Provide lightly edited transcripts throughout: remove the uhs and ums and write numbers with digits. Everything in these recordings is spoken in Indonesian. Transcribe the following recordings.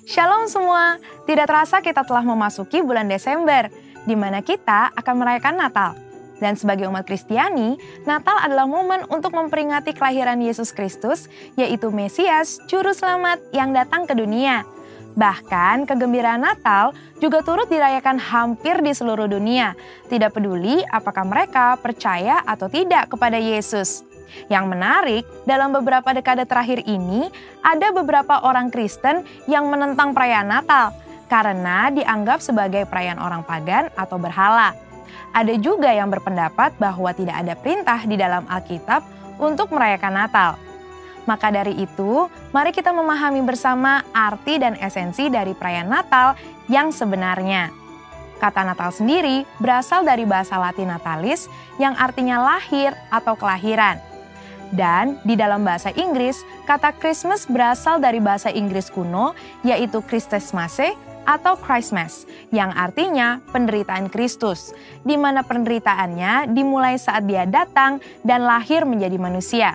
Shalom semua, tidak terasa kita telah memasuki bulan Desember, di mana kita akan merayakan Natal. Dan sebagai umat Kristiani, Natal adalah momen untuk memperingati kelahiran Yesus Kristus, yaitu Mesias, Juru Selamat yang datang ke dunia. Bahkan kegembiraan Natal juga turut dirayakan hampir di seluruh dunia, tidak peduli apakah mereka percaya atau tidak kepada Yesus. Yang menarik, dalam beberapa dekade terakhir ini, ada beberapa orang Kristen yang menentang perayaan Natal karena dianggap sebagai perayaan orang pagan atau berhala. Ada juga yang berpendapat bahwa tidak ada perintah di dalam Alkitab untuk merayakan Natal. Maka dari itu, mari kita memahami bersama arti dan esensi dari perayaan Natal yang sebenarnya. Kata Natal sendiri berasal dari bahasa Latin natalis yang artinya lahir atau kelahiran. Dan di dalam bahasa Inggris, kata Christmas berasal dari bahasa Inggris kuno, yaitu Christmasse atau Christmas, yang artinya penderitaan Kristus, di mana penderitaannya dimulai saat dia datang dan lahir menjadi manusia.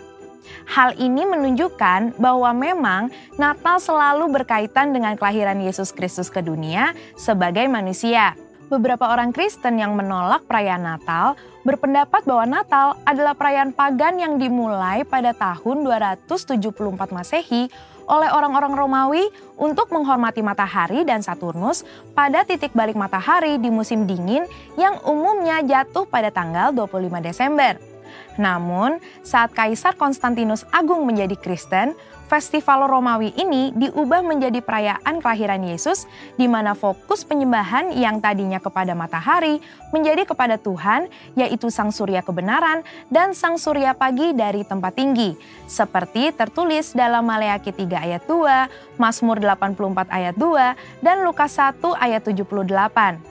Hal ini menunjukkan bahwa memang Natal selalu berkaitan dengan kelahiran Yesus Kristus ke dunia sebagai manusia. Beberapa orang Kristen yang menolak perayaan Natal berpendapat bahwa Natal adalah perayaan pagan yang dimulai pada tahun 274 Masehi oleh orang-orang Romawi untuk menghormati matahari dan Saturnus pada titik balik matahari di musim dingin yang umumnya jatuh pada tanggal 25 Desember. Namun, saat Kaisar Konstantinus Agung menjadi Kristen, festival Romawi ini diubah menjadi perayaan kelahiran Yesus, di mana fokus penyembahan yang tadinya kepada matahari menjadi kepada Tuhan, yaitu Sang Surya kebenaran dan Sang Surya pagi dari tempat tinggi, seperti tertulis dalam Maleakhi 3 ayat 2, Mazmur 84 ayat 2, dan Lukas 1 ayat 78.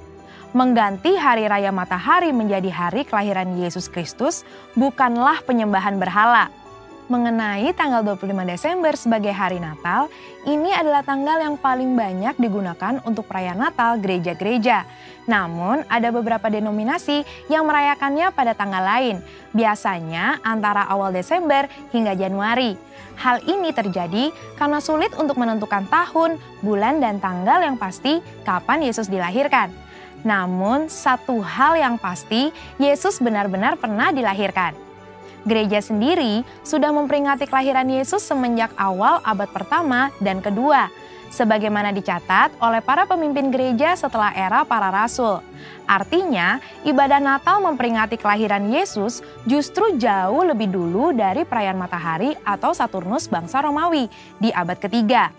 Mengganti hari raya matahari menjadi hari kelahiran Yesus Kristus bukanlah penyembahan berhala. Mengenai tanggal 25 Desember sebagai hari Natal, ini adalah tanggal yang paling banyak digunakan untuk perayaan Natal gereja-gereja. Namun, ada beberapa denominasi yang merayakannya pada tanggal lain, biasanya antara awal Desember hingga Januari. Hal ini terjadi karena sulit untuk menentukan tahun, bulan, dan tanggal yang pasti kapan Yesus dilahirkan. Namun, satu hal yang pasti, Yesus benar-benar pernah dilahirkan. Gereja sendiri sudah memperingati kelahiran Yesus semenjak awal abad pertama dan kedua, sebagaimana dicatat oleh para pemimpin gereja setelah era para rasul. Artinya, ibadah Natal memperingati kelahiran Yesus justru jauh lebih dulu dari perayaan matahari atau Saturnus bangsa Romawi di abad ketiga.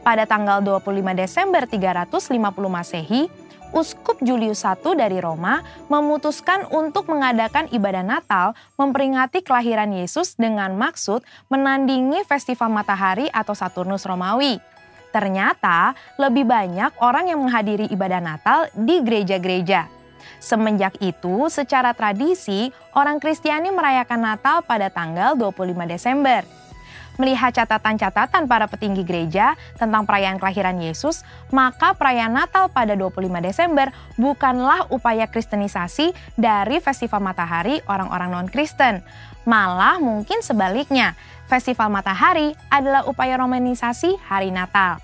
Pada tanggal 25 Desember 350 Masehi, Uskup Julius I dari Roma memutuskan untuk mengadakan ibadah Natal memperingati kelahiran Yesus dengan maksud menandingi festival matahari atau Saturnus Romawi. Ternyata lebih banyak orang yang menghadiri ibadah Natal di gereja-gereja. Semenjak itu, secara tradisi, orang Kristiani merayakan Natal pada tanggal 25 Desember. Melihat catatan-catatan para petinggi gereja tentang perayaan kelahiran Yesus, maka perayaan Natal pada 25 Desember bukanlah upaya kristenisasi dari festival matahari orang-orang non-Kristen. Malah mungkin sebaliknya, festival matahari adalah upaya romanisasi hari Natal.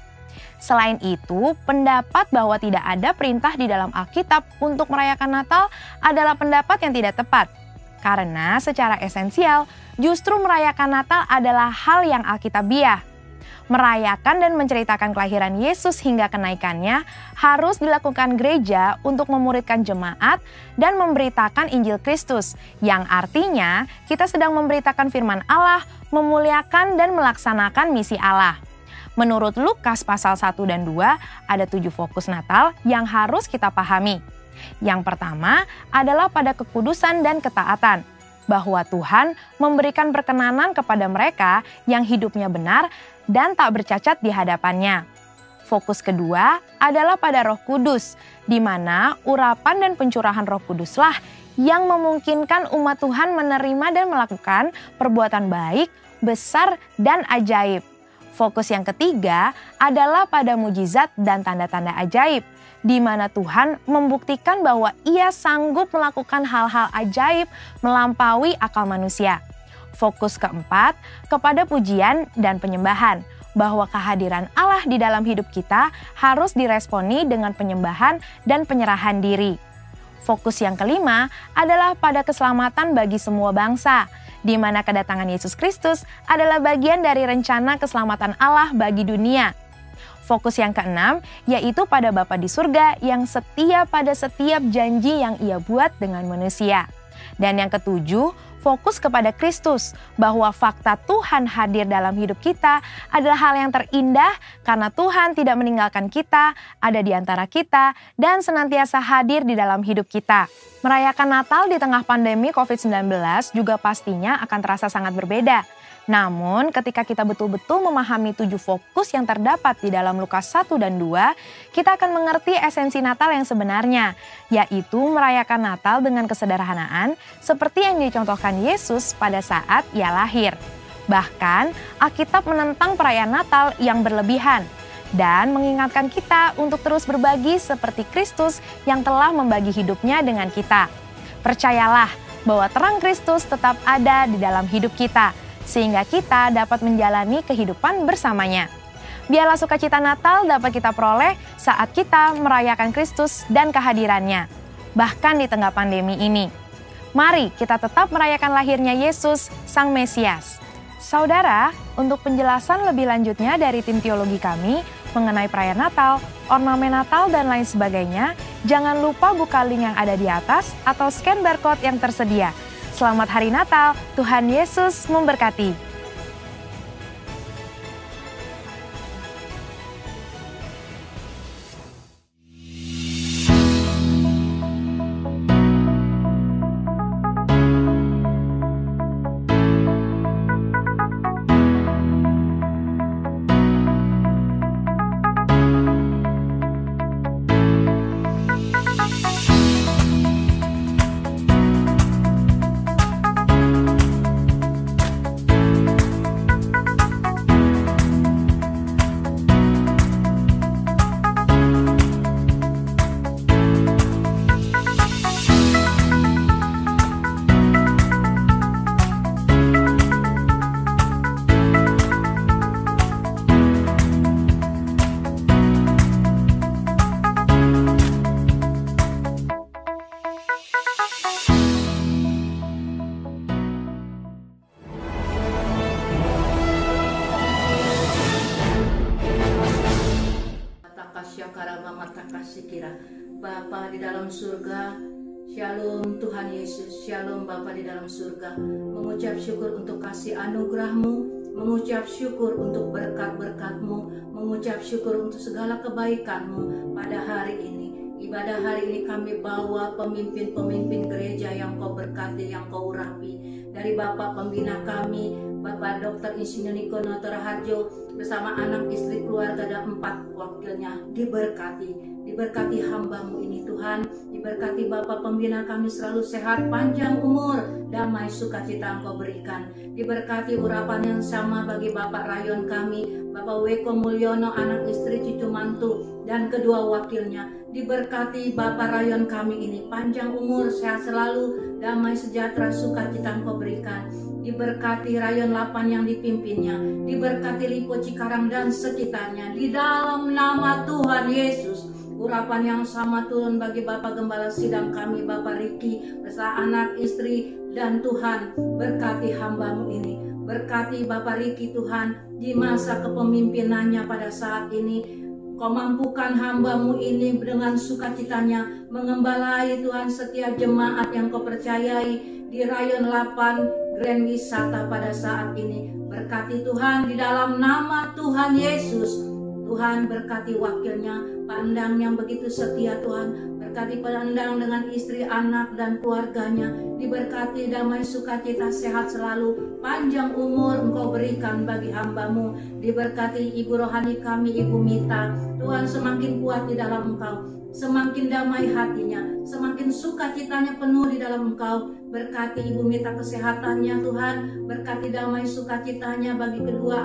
Selain itu, pendapat bahwa tidak ada perintah di dalam Alkitab untuk merayakan Natal adalah pendapat yang tidak tepat. Karena secara esensial, justru merayakan Natal adalah hal yang alkitabiah. Merayakan dan menceritakan kelahiran Yesus hingga kenaikannya harus dilakukan gereja untuk memuridkan jemaat dan memberitakan Injil Kristus, yang artinya kita sedang memberitakan firman Allah, memuliakan dan melaksanakan misi Allah. Menurut Lukas pasal 1 dan 2, ada 7 fokus Natal yang harus kita pahami. Yang pertama adalah pada kekudusan dan ketaatan, bahwa Tuhan memberikan perkenanan kepada mereka yang hidupnya benar dan tak bercacat di hadapannya. Fokus kedua adalah pada Roh Kudus, di mana urapan dan pencurahan Roh Kuduslah yang memungkinkan umat Tuhan menerima dan melakukan perbuatan baik, besar, dan ajaib. Fokus yang ketiga adalah pada mujizat dan tanda-tanda ajaib, di mana Tuhan membuktikan bahwa Ia sanggup melakukan hal-hal ajaib melampaui akal manusia. Fokus keempat kepada pujian dan penyembahan, bahwa kehadiran Allah di dalam hidup kita harus diresponi dengan penyembahan dan penyerahan diri. Fokus yang kelima adalah pada keselamatan bagi semua bangsa, di mana kedatangan Yesus Kristus adalah bagian dari rencana keselamatan Allah bagi dunia. Fokus yang keenam yaitu pada Bapa di surga yang setia pada setiap janji yang Ia buat dengan manusia. Dan yang ketujuh, fokus kepada Kristus, bahwa fakta Tuhan hadir dalam hidup kita adalah hal yang terindah karena Tuhan tidak meninggalkan kita, ada di antara kita, dan senantiasa hadir di dalam hidup kita. Merayakan Natal di tengah pandemi COVID-19 juga pastinya akan terasa sangat berbeda. Namun ketika kita betul-betul memahami 7 fokus yang terdapat di dalam Lukas 1 dan 2, kita akan mengerti esensi Natal yang sebenarnya, yaitu merayakan Natal dengan kesederhanaan seperti yang dicontohkan Yesus pada saat Ia lahir. Bahkan, Alkitab menentang perayaan Natal yang berlebihan dan mengingatkan kita untuk terus berbagi seperti Kristus yang telah membagi hidupnya dengan kita. Percayalah bahwa terang Kristus tetap ada di dalam hidup kita, sehingga kita dapat menjalani kehidupan bersamanya. Biarlah sukacita Natal dapat kita peroleh saat kita merayakan Kristus dan kehadirannya, bahkan di tengah pandemi ini. Mari kita tetap merayakan lahirnya Yesus, Sang Mesias. Saudara, untuk penjelasan lebih lanjutnya dari tim teologi kami mengenai perayaan Natal, ornamen Natal, dan lain sebagainya, jangan lupa buka link yang ada di atas atau scan barcode yang tersedia. Selamat Hari Natal, Tuhan Yesus memberkati. Bapa di dalam surga, Shalom Tuhan Yesus, Shalom Bapa di dalam surga. Mengucap syukur untuk kasih anugerah-Mu, mengucap syukur untuk berkat-berkat-Mu, mengucap syukur untuk segala kebaikan-Mu pada hari ini. Ibadah hari ini kami bawa pemimpin-pemimpin gereja yang Kau berkati, yang Kau urapi. Dari Bapak pembina kami, Bapak Dr. Insinyur Niko Noto Raharjo, bersama anak istri keluarga dan 4 wakilnya, diberkati hamba-Mu ini Tuhan, diberkati Bapak pembina kami selalu sehat, panjang umur, damai sukacita Engkau berikan. Diberkati urapan yang sama bagi Bapak Rayon kami, Bapak Weko Mulyono, anak istri cucu mantu, dan kedua wakilnya. Diberkati Bapak Rayon kami ini, panjang umur, sehat selalu, damai sejahtera sukacita Engkau berikan. Diberkati Rayon 8 yang dipimpinnya, diberkati Lipo Cikarang dan sekitarnya, di dalam nama Tuhan Yesus. Urapan yang sama turun bagi Bapak Gembala Sidang kami, Bapak Riki, beserta anak istri, dan Tuhan berkati hamba-Mu ini. Berkati Bapak Riki Tuhan, di masa kepemimpinannya pada saat ini, Kau mampukan hamba-Mu ini dengan sukacitanya, mengembalai Tuhan setiap jemaat yang Kau percayai di Rayon 8 Grand Wisata pada saat ini. Berkati Tuhan di dalam nama Tuhan Yesus. Tuhan berkati wakilnya, Pak Endang yang begitu setia Tuhan. Berkati Pak Endang dengan istri, anak, dan keluarganya. Diberkati damai sukacita sehat selalu. Panjang umur Engkau berikan bagi hamba-Mu. Diberkati ibu rohani kami, Ibu Mita. Tuhan semakin kuat di dalam Engkau. Semakin damai hatinya. Semakin sukacitanya penuh di dalam Engkau. Berkati Ibu Mita kesehatannya Tuhan. Berkati damai sukacitanya bagi kedua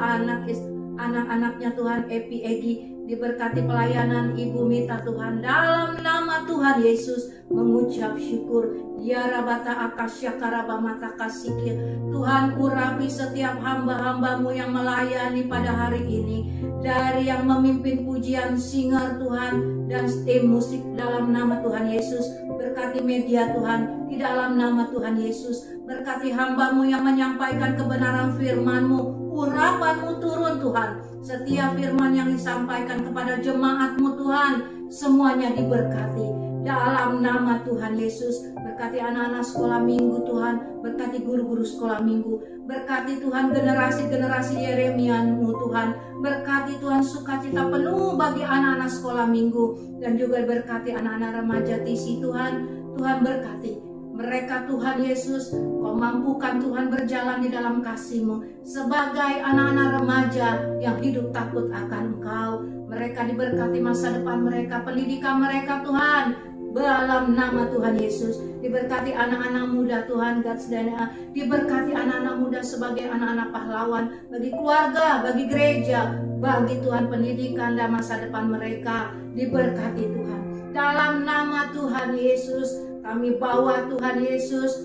anak-anaknya Tuhan, Epi, Egi. diberkati pelayanan Ibu Mita Tuhan, dalam nama Tuhan Yesus mengucap syukur. Ya Rabata Akasya Karabamata Kasikir, Tuhan urapi setiap hamba-hambamu yang melayani pada hari ini, dari yang memimpin pujian singer Tuhan dan tim musik dalam nama Tuhan Yesus. Berkati media Tuhan di dalam nama Tuhan Yesus. Berkati hambamu yang menyampaikan kebenaran firman-Mu, urapan-Mu turun Tuhan. Setiap firman yang disampaikan kepada jemaat-Mu Tuhan, semuanya diberkati dalam nama Tuhan Yesus. Berkati anak-anak sekolah minggu Tuhan, berkati guru-guru sekolah minggu, berkati Tuhan generasi-generasi Yeremia-Mu Tuhan, berkati Tuhan sukacita penuh bagi anak-anak sekolah minggu, dan juga berkati anak-anak remaja TC Tuhan. Tuhan berkati mereka Tuhan Yesus, Kau mampukan Tuhan berjalan di dalam kasih-Mu sebagai anak-anak remaja yang hidup takut akan Engkau. Mereka diberkati masa depan mereka, pendidikan mereka Tuhan, dalam nama Tuhan Yesus. Diberkati anak-anak muda Tuhan, God's DNA. Diberkati anak-anak muda sebagai anak-anak pahlawan bagi keluarga, bagi gereja, bagi Tuhan pendidikan dan masa depan mereka. Diberkati Tuhan dalam nama Tuhan Yesus. Kami bawa Tuhan Yesus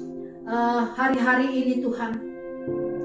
hari-hari ini Tuhan,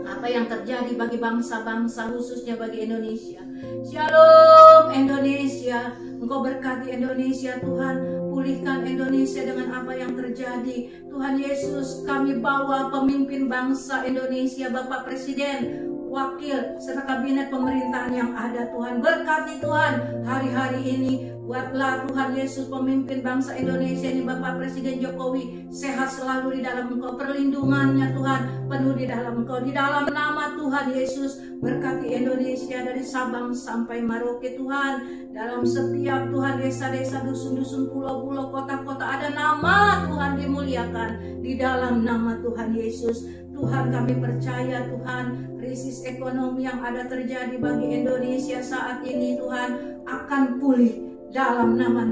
apa yang terjadi bagi bangsa-bangsa, khususnya bagi Indonesia. Shalom Indonesia, Engkau berkati Indonesia Tuhan, pulihkan Indonesia dengan apa yang terjadi. Tuhan Yesus, kami bawa pemimpin bangsa Indonesia, Bapak Presiden, wakil, serta kabinet pemerintahan yang ada Tuhan. Berkati Tuhan hari-hari ini. Buatlah Tuhan Yesus pemimpin bangsa Indonesia ini, Bapak Presiden Jokowi, sehat selalu di dalam Engkau, perlindungannya Tuhan penuh di dalam Engkau, di dalam nama Tuhan Yesus. Berkati Indonesia dari Sabang sampai Merauke Tuhan, dalam setiap Tuhan desa-desa, dusun-dusun, pulau-pulau, kota-kota, ada nama Tuhan dimuliakan di dalam nama Tuhan Yesus. Tuhan, kami percaya Tuhan, krisis ekonomi yang ada terjadi bagi Indonesia saat ini Tuhan akan pulih dalam nama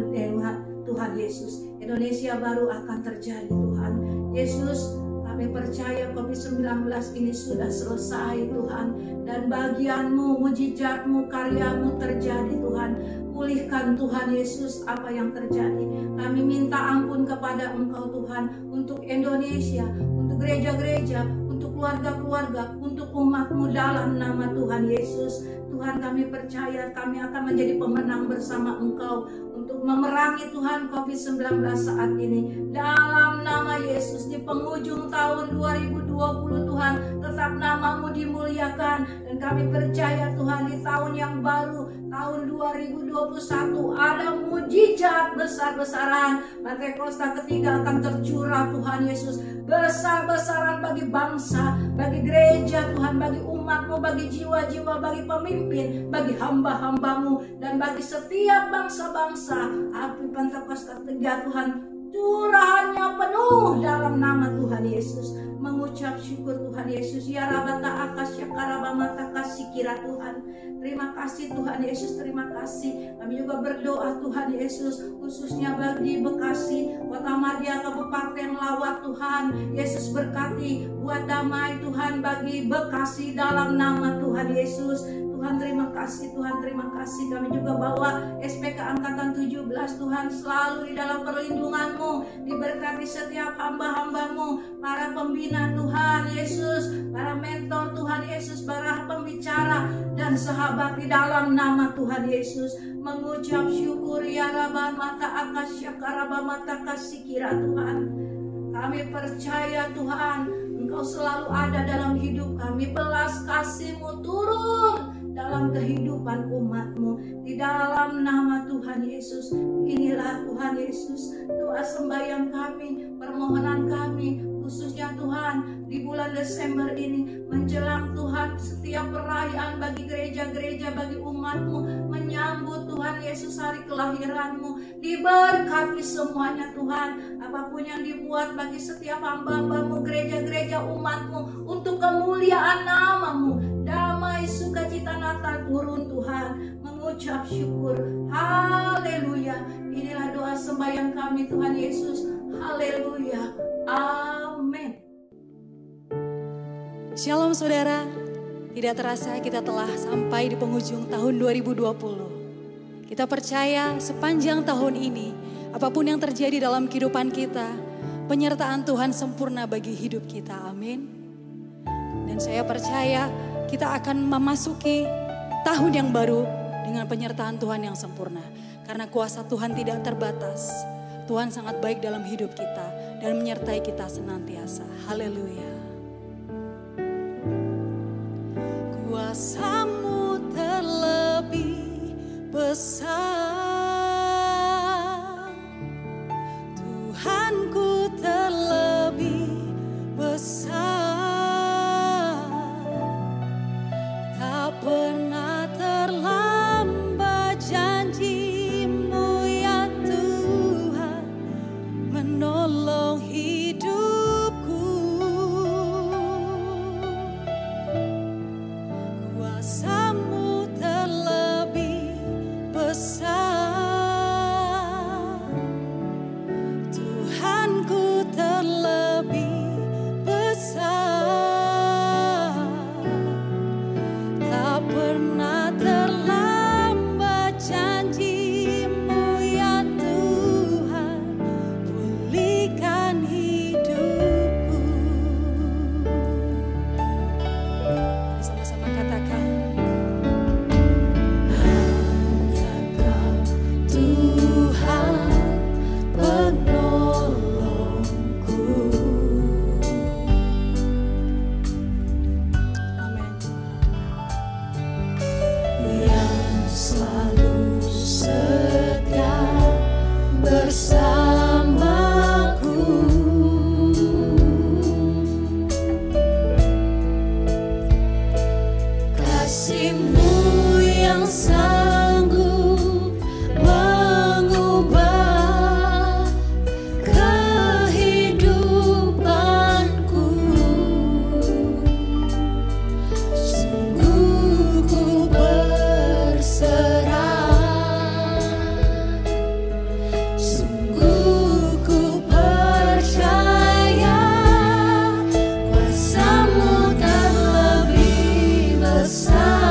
Tuhan Yesus. Indonesia baru akan terjadi Tuhan Yesus. Kami percaya COVID-19 ini sudah selesai Tuhan, dan bagian-Mu, mujizat-Mu, karya-Mu terjadi Tuhan. Pulihkan Tuhan Yesus apa yang terjadi. Kami minta ampun kepada Engkau Tuhan, untuk Indonesia, untuk gereja-gereja, untuk keluarga-keluarga, untuk umat-Mu dalam nama Tuhan Yesus. Tuhan, kami percaya kami akan menjadi pemenang bersama Engkau untuk memerangi Tuhan COVID-19 saat ini. Dalam nama Yesus, di penghujung tahun 2020 Tuhan, tetap nama-Mu dimuliakan. Dan kami percaya Tuhan, di tahun yang baru, tahun 2021, ada mujizat besar-besaran. Pentakosta ketiga akan tercurah Tuhan Yesus, besar-besaran bagi bangsa, bagi gereja Tuhan, bagi umat-Mu, bagi jiwa-jiwa, bagi pemimpin, bagi hamba-hamba-Mu, dan bagi setiap bangsa-bangsa. Api Pentakosta ketiga Tuhan, curahannya penuh dalam nama Tuhan Yesus. Mengucap syukur Tuhan Yesus. Ya Rabata Akasya Karabamata Kasikira Tuhan. Terima kasih Tuhan Yesus, terima kasih. Kami juga berdoa Tuhan Yesus, khususnya bagi Bekasi, Kota Madia, Kabupaten Lawat Tuhan. Yesus berkati, buat damai Tuhan bagi Bekasi dalam nama Tuhan Yesus. Tuhan terima kasih, Tuhan terima kasih. Kami juga bawa SPK Angkatan 17 Tuhan, selalu di dalam perlindungan-Mu. Diberkati setiap hamba-hamba-Mu, para pembina Tuhan Yesus, para mentor Tuhan Yesus, para pembicara dan sahabat di dalam nama Tuhan Yesus. Mengucap syukur ya Rabba Mata Akasya Karaba Mata Kasikira Tuhan. Kami percaya Tuhan, Engkau selalu ada dalam hidup kami. Belas kasih-Mu turun dalam kehidupan umat-Mu, di dalam nama Tuhan Yesus. Inilah Tuhan Yesus, doa sembahyang kami, permohonan kami, khususnya Tuhan di bulan Desember ini, menjelang Tuhan setiap perayaan bagi gereja-gereja, bagi umat-Mu, menyambut Tuhan Yesus hari kelahiran-Mu. Diberkati semuanya Tuhan, apapun yang dibuat bagi setiap hamba-hamba-Mu, gereja-gereja umat-Mu, untuk kemuliaan nama-Mu. Damai sukacita Natal turun Tuhan. Mengucap syukur. Haleluya. Inilah doa sembahyang kami Tuhan Yesus. Haleluya. Amin. Shalom saudara. Tidak terasa kita telah sampai di penghujung tahun 2020. Kita percaya sepanjang tahun ini, apapun yang terjadi dalam kehidupan kita, penyertaan Tuhan sempurna bagi hidup kita. Amin. Dan saya percaya kita akan memasuki tahun yang baru dengan penyertaan Tuhan yang sempurna. Karena kuasa Tuhan tidak terbatas. Tuhan sangat baik dalam hidup kita dan menyertai kita senantiasa. Haleluya. Kuasa-Mu terlebih besar, Tuhanku terlebih besar, tak pernah terlambat janji-Mu ya Tuhan, menolong hidupku. Kuasa-Mu terlebih besar, Tuhanku terlebih besar, tak pernah terlambat janji-Mu ya Tuhan, pulihkan hidupku. Mari sama-sama katakan, hanya Kau Tuhan penolongku. Amin. Yang selalu setia bersamaku, kasih-Mu yang sanggup mengubah kehidupanku. Sungguh ku berserah, sungguh ku percaya, kuasa-Mu terlebih besar,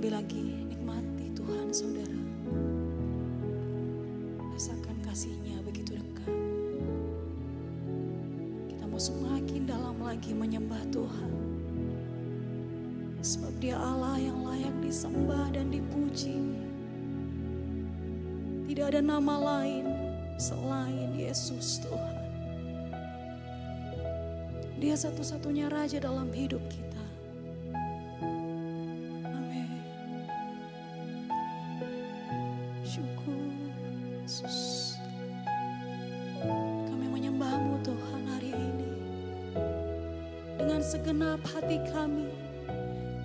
Terlebih lagi nikmati Tuhan saudara. Rasakan kasih-Nya begitu dekat. Kita mau semakin dalam lagi menyembah Tuhan. Sebab Dia Allah yang layak disembah dan dipuji. Tidak ada nama lain selain Yesus Tuhan. Dia satu-satunya Raja dalam hidup kita. Amin. Syukur Yesus. Kami menyembah-Mu Tuhan hari ini. Dengan segenap hati kami,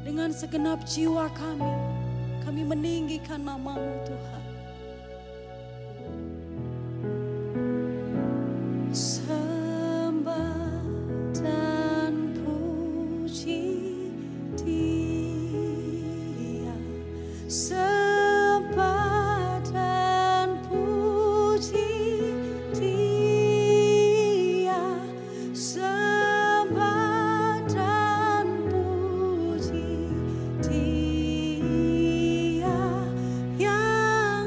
dengan segenap jiwa kami, kami meninggikan nama-Mu Tuhan. Dia yang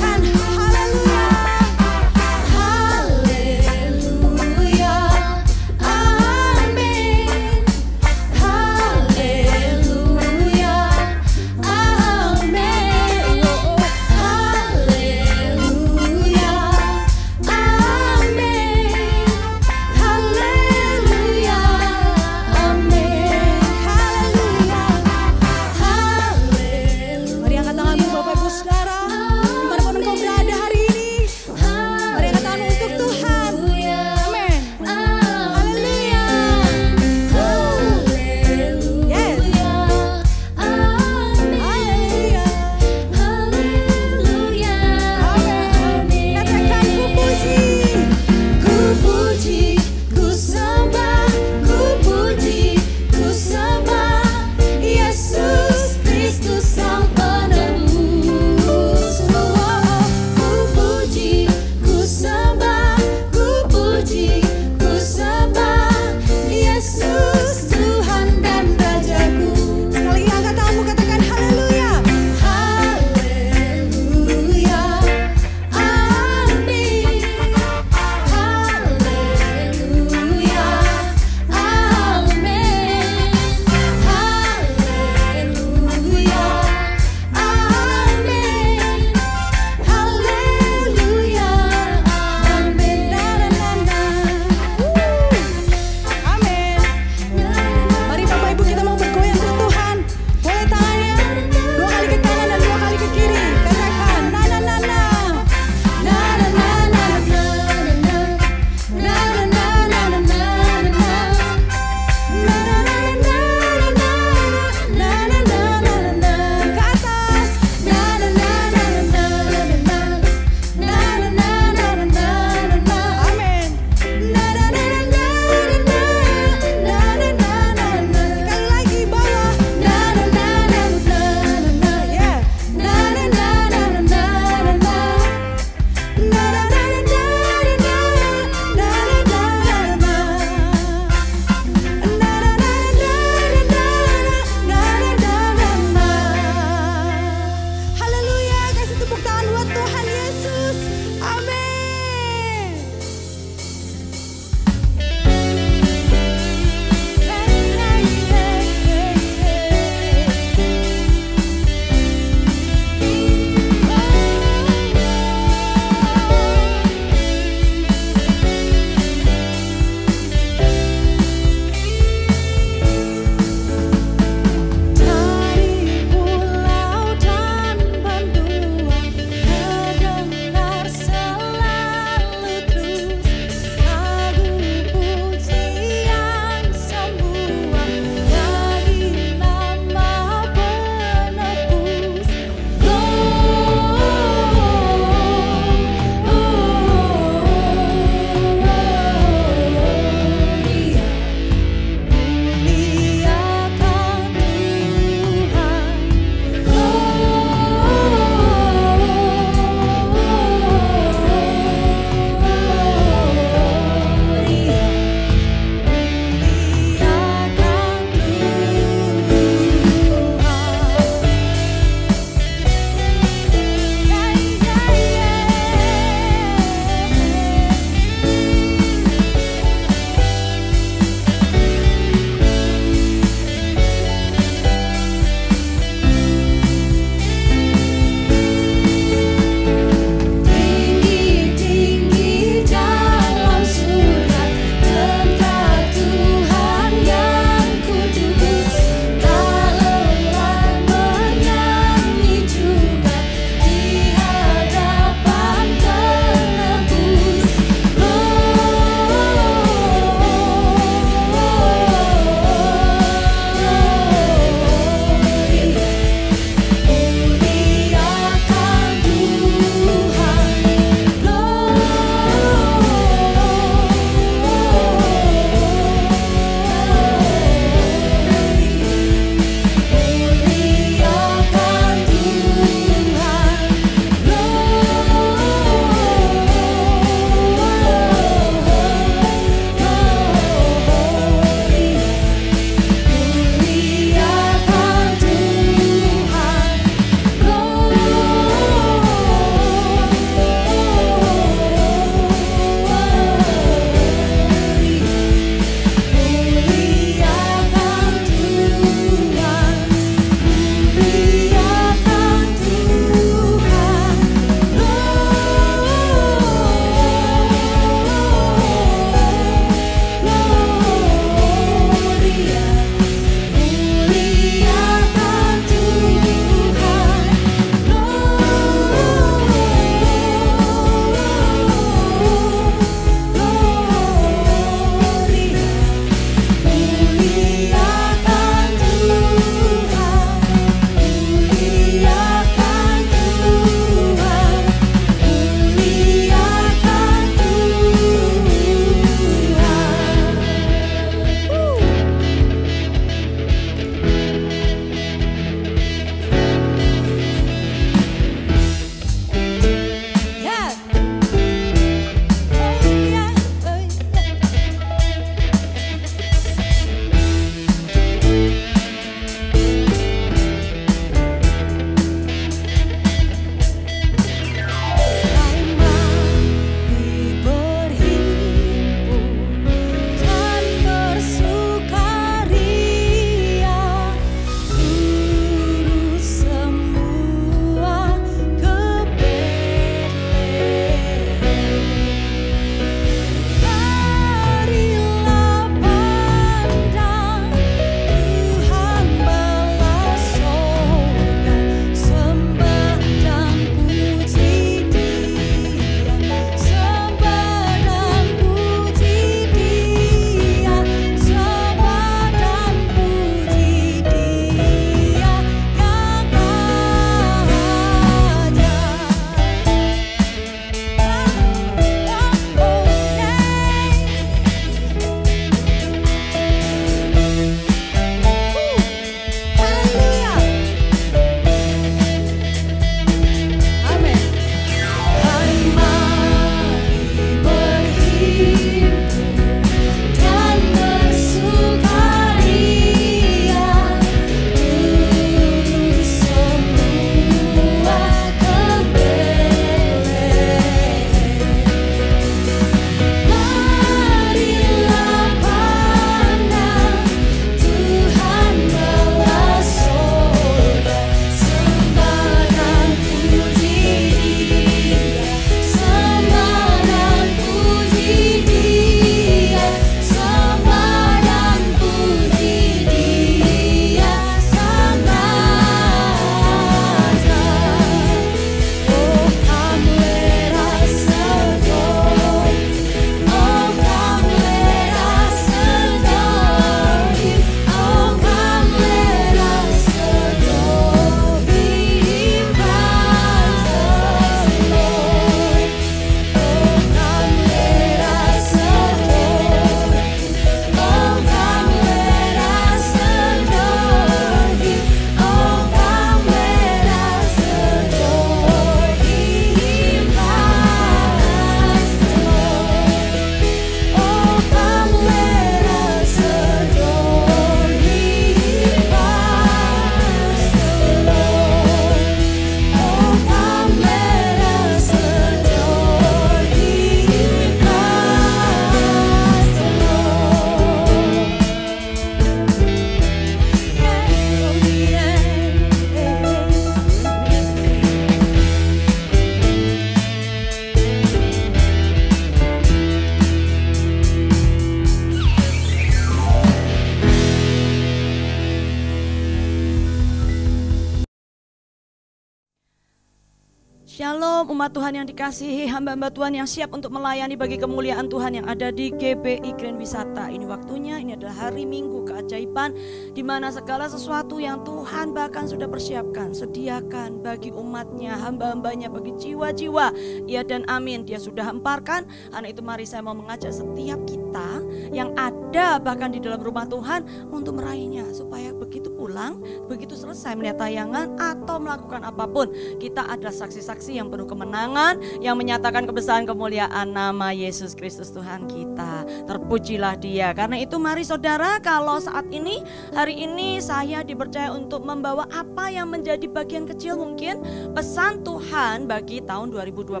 Shalom umat Tuhan yang dikasihi, hamba-hamba Tuhan yang siap untuk melayani bagi kemuliaan Tuhan yang ada di GBI Grand Wisata. Ini waktunya, ini adalah hari Minggu keajaiban, di mana segala sesuatu yang Tuhan bahkan sudah persiapkan, sediakan bagi umatnya, hamba-hambanya, bagi jiwa-jiwa. Ya dan amin, Dia sudah hemparkan. Karena itu mari saya mau mengajak setiap kita yang ada bahkan di dalam rumah Tuhan untuk meraihnya, supaya begitu pulang, begitu selesai melihat tayangan atau melakukan apapun, kita ada saksi-saksi yang penuh kemenangan, yang menyatakan kebesaran kemuliaan nama Yesus Kristus Tuhan kita. Terpujilah Dia. Karena itu mari saudara, kalau saat ini, hari ini saya dipercaya untuk membawa apa yang menjadi bagian kecil mungkin pesan Tuhan bagi tahun 2021.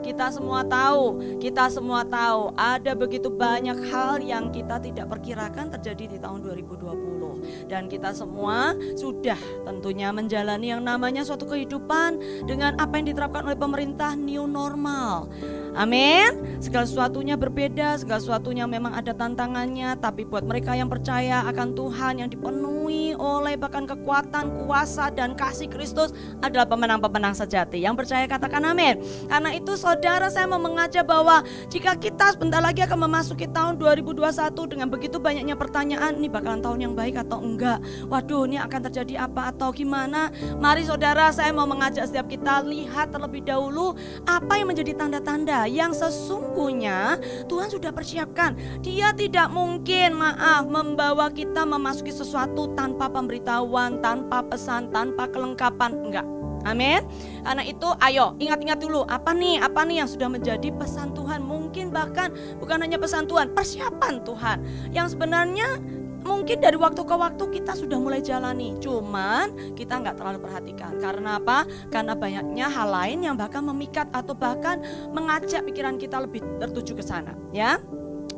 Kita semua tahu ada begitu banyak hal yang kita tidak perkirakan terjadi di tahun 2020. Dan kita semua sudah tentunya menjalani yang namanya suatu kehidupan dengan apa yang diterapkan oleh pemerintah new normal. Amin. Segala sesuatunya berbeda, segala sesuatunya memang ada tantangannya, tapi buat mereka yang percaya akan Tuhan, yang dipenuhi oleh bahkan kekuatan, kuasa dan kasih Kristus, adalah pemenang-pemenang sejati. Yang percaya katakan amin. Karena itu saudara, saya mau mengajak bahwa jika kita sebentar lagi akan memasuki tahun 2021 dengan begitu banyaknya pertanyaan, ini bakalan tahun yang baik atau enggak? Waduh, ini akan terjadi apa atau gimana? Mari saudara, saya mau mengajak setiap kita lihat terlebih dahulu apa yang menjadi tanda-tanda yang sesungguhnya Tuhan sudah persiapkan. Dia tidak mungkin membawa kita memasuki sesuatu tanpa pemberitahuan, tanpa pesan, tanpa kelengkapan. Enggak. Amin. Karena itu ayo ingat-ingat dulu apa nih yang sudah menjadi pesan Tuhan. Mungkin bahkan bukan hanya pesan Tuhan, persiapan Tuhan yang sebenarnya mungkin dari waktu ke waktu kita sudah mulai jalani, cuman kita nggak terlalu perhatikan. Karena apa? Karena banyaknya hal lain yang bahkan memikat atau bahkan mengajak pikiran kita lebih tertuju ke sana, ya.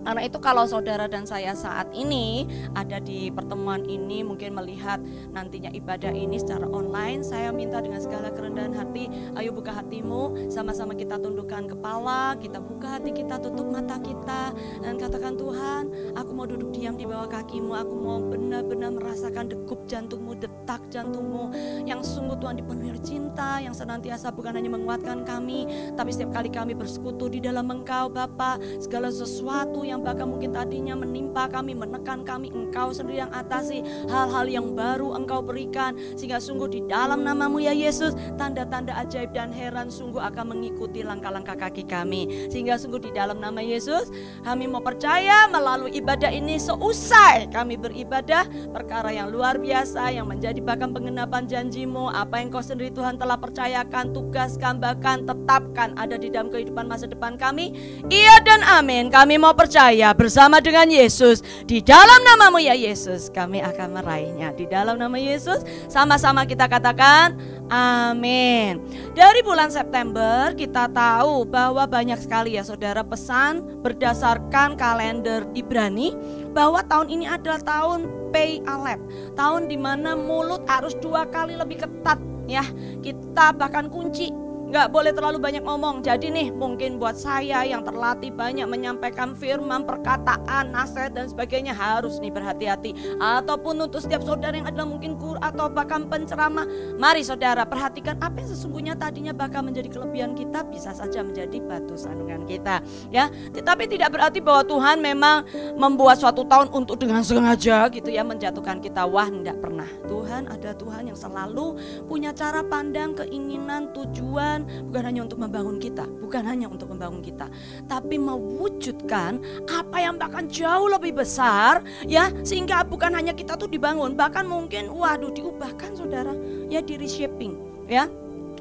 Karena itu kalau saudara dan saya saat ini ada di pertemuan ini, mungkin melihat nantinya ibadah ini secara online, saya minta dengan segala kerendahan hati, ayo buka hatimu, sama-sama kita tundukkan kepala, kita buka hati kita, tutup mata kita, dan katakan, Tuhan, aku mau duduk diam di bawah kakimu, aku mau benar-benar merasakan degup jantungmu, detak jantungmu, yang sungguh Tuhan dipenuhi oleh cinta, yang senantiasa bukan hanya menguatkan kami, tapi setiap kali kami bersekutu di dalam Engkau Bapa, segala sesuatu yang bahkan mungkin tadinya menimpa kami, menekan kami, Engkau sendiri yang atasi, hal-hal yang baru Engkau berikan, sehingga sungguh di dalam nama-Mu ya Yesus, tanda-tanda ajaib dan heran sungguh akan mengikuti langkah-langkah kaki kami, sehingga sungguh di dalam nama Yesus kami mau percaya melalui ibadah ini, seusai kami beribadah, perkara yang luar biasa yang menjadi bahkan pengenapan janji-Mu, apa yang Kau sendiri Tuhan telah percayakan, tugaskan, bahkan tetapkan ada di dalam kehidupan masa depan kami. Iya dan amin. Kami mau percaya bersama dengan Yesus, di dalam nama-Mu ya Yesus kami akan meraihnya. Di dalam nama Yesus sama-sama kita katakan amin. Dari bulan September kita tahu bahwa banyak sekali ya saudara pesan berdasarkan kalender Ibrani bahwa tahun ini adalah tahun Pei Alef, tahun dimana mulut harus 2 kali lebih ketat ya. Kita bahkan kunci, nggak boleh terlalu banyak ngomong. Jadi nih mungkin buat saya yang terlatih banyak menyampaikan firman, perkataan, nasihat dan sebagainya, harus nih berhati-hati. Ataupun untuk setiap saudara yang adalah mungkin guru atau bahkan penceramah, mari saudara perhatikan apa yang sesungguhnya tadinya bakal menjadi kelebihan kita bisa saja menjadi batu sandungan kita ya. Tetapi tidak berarti bahwa Tuhan memang membuat suatu tahun untuk dengan sengaja gitu ya menjatuhkan kita. Wah, tidak pernah. Tuhan adalah Tuhan yang selalu punya cara pandang, keinginan, tujuan, bukan hanya untuk membangun kita, tapi mewujudkan apa yang bahkan jauh lebih besar ya, sehingga bukan hanya kita tuh dibangun, bahkan mungkin diubahkan saudara ya, di reshaping ya.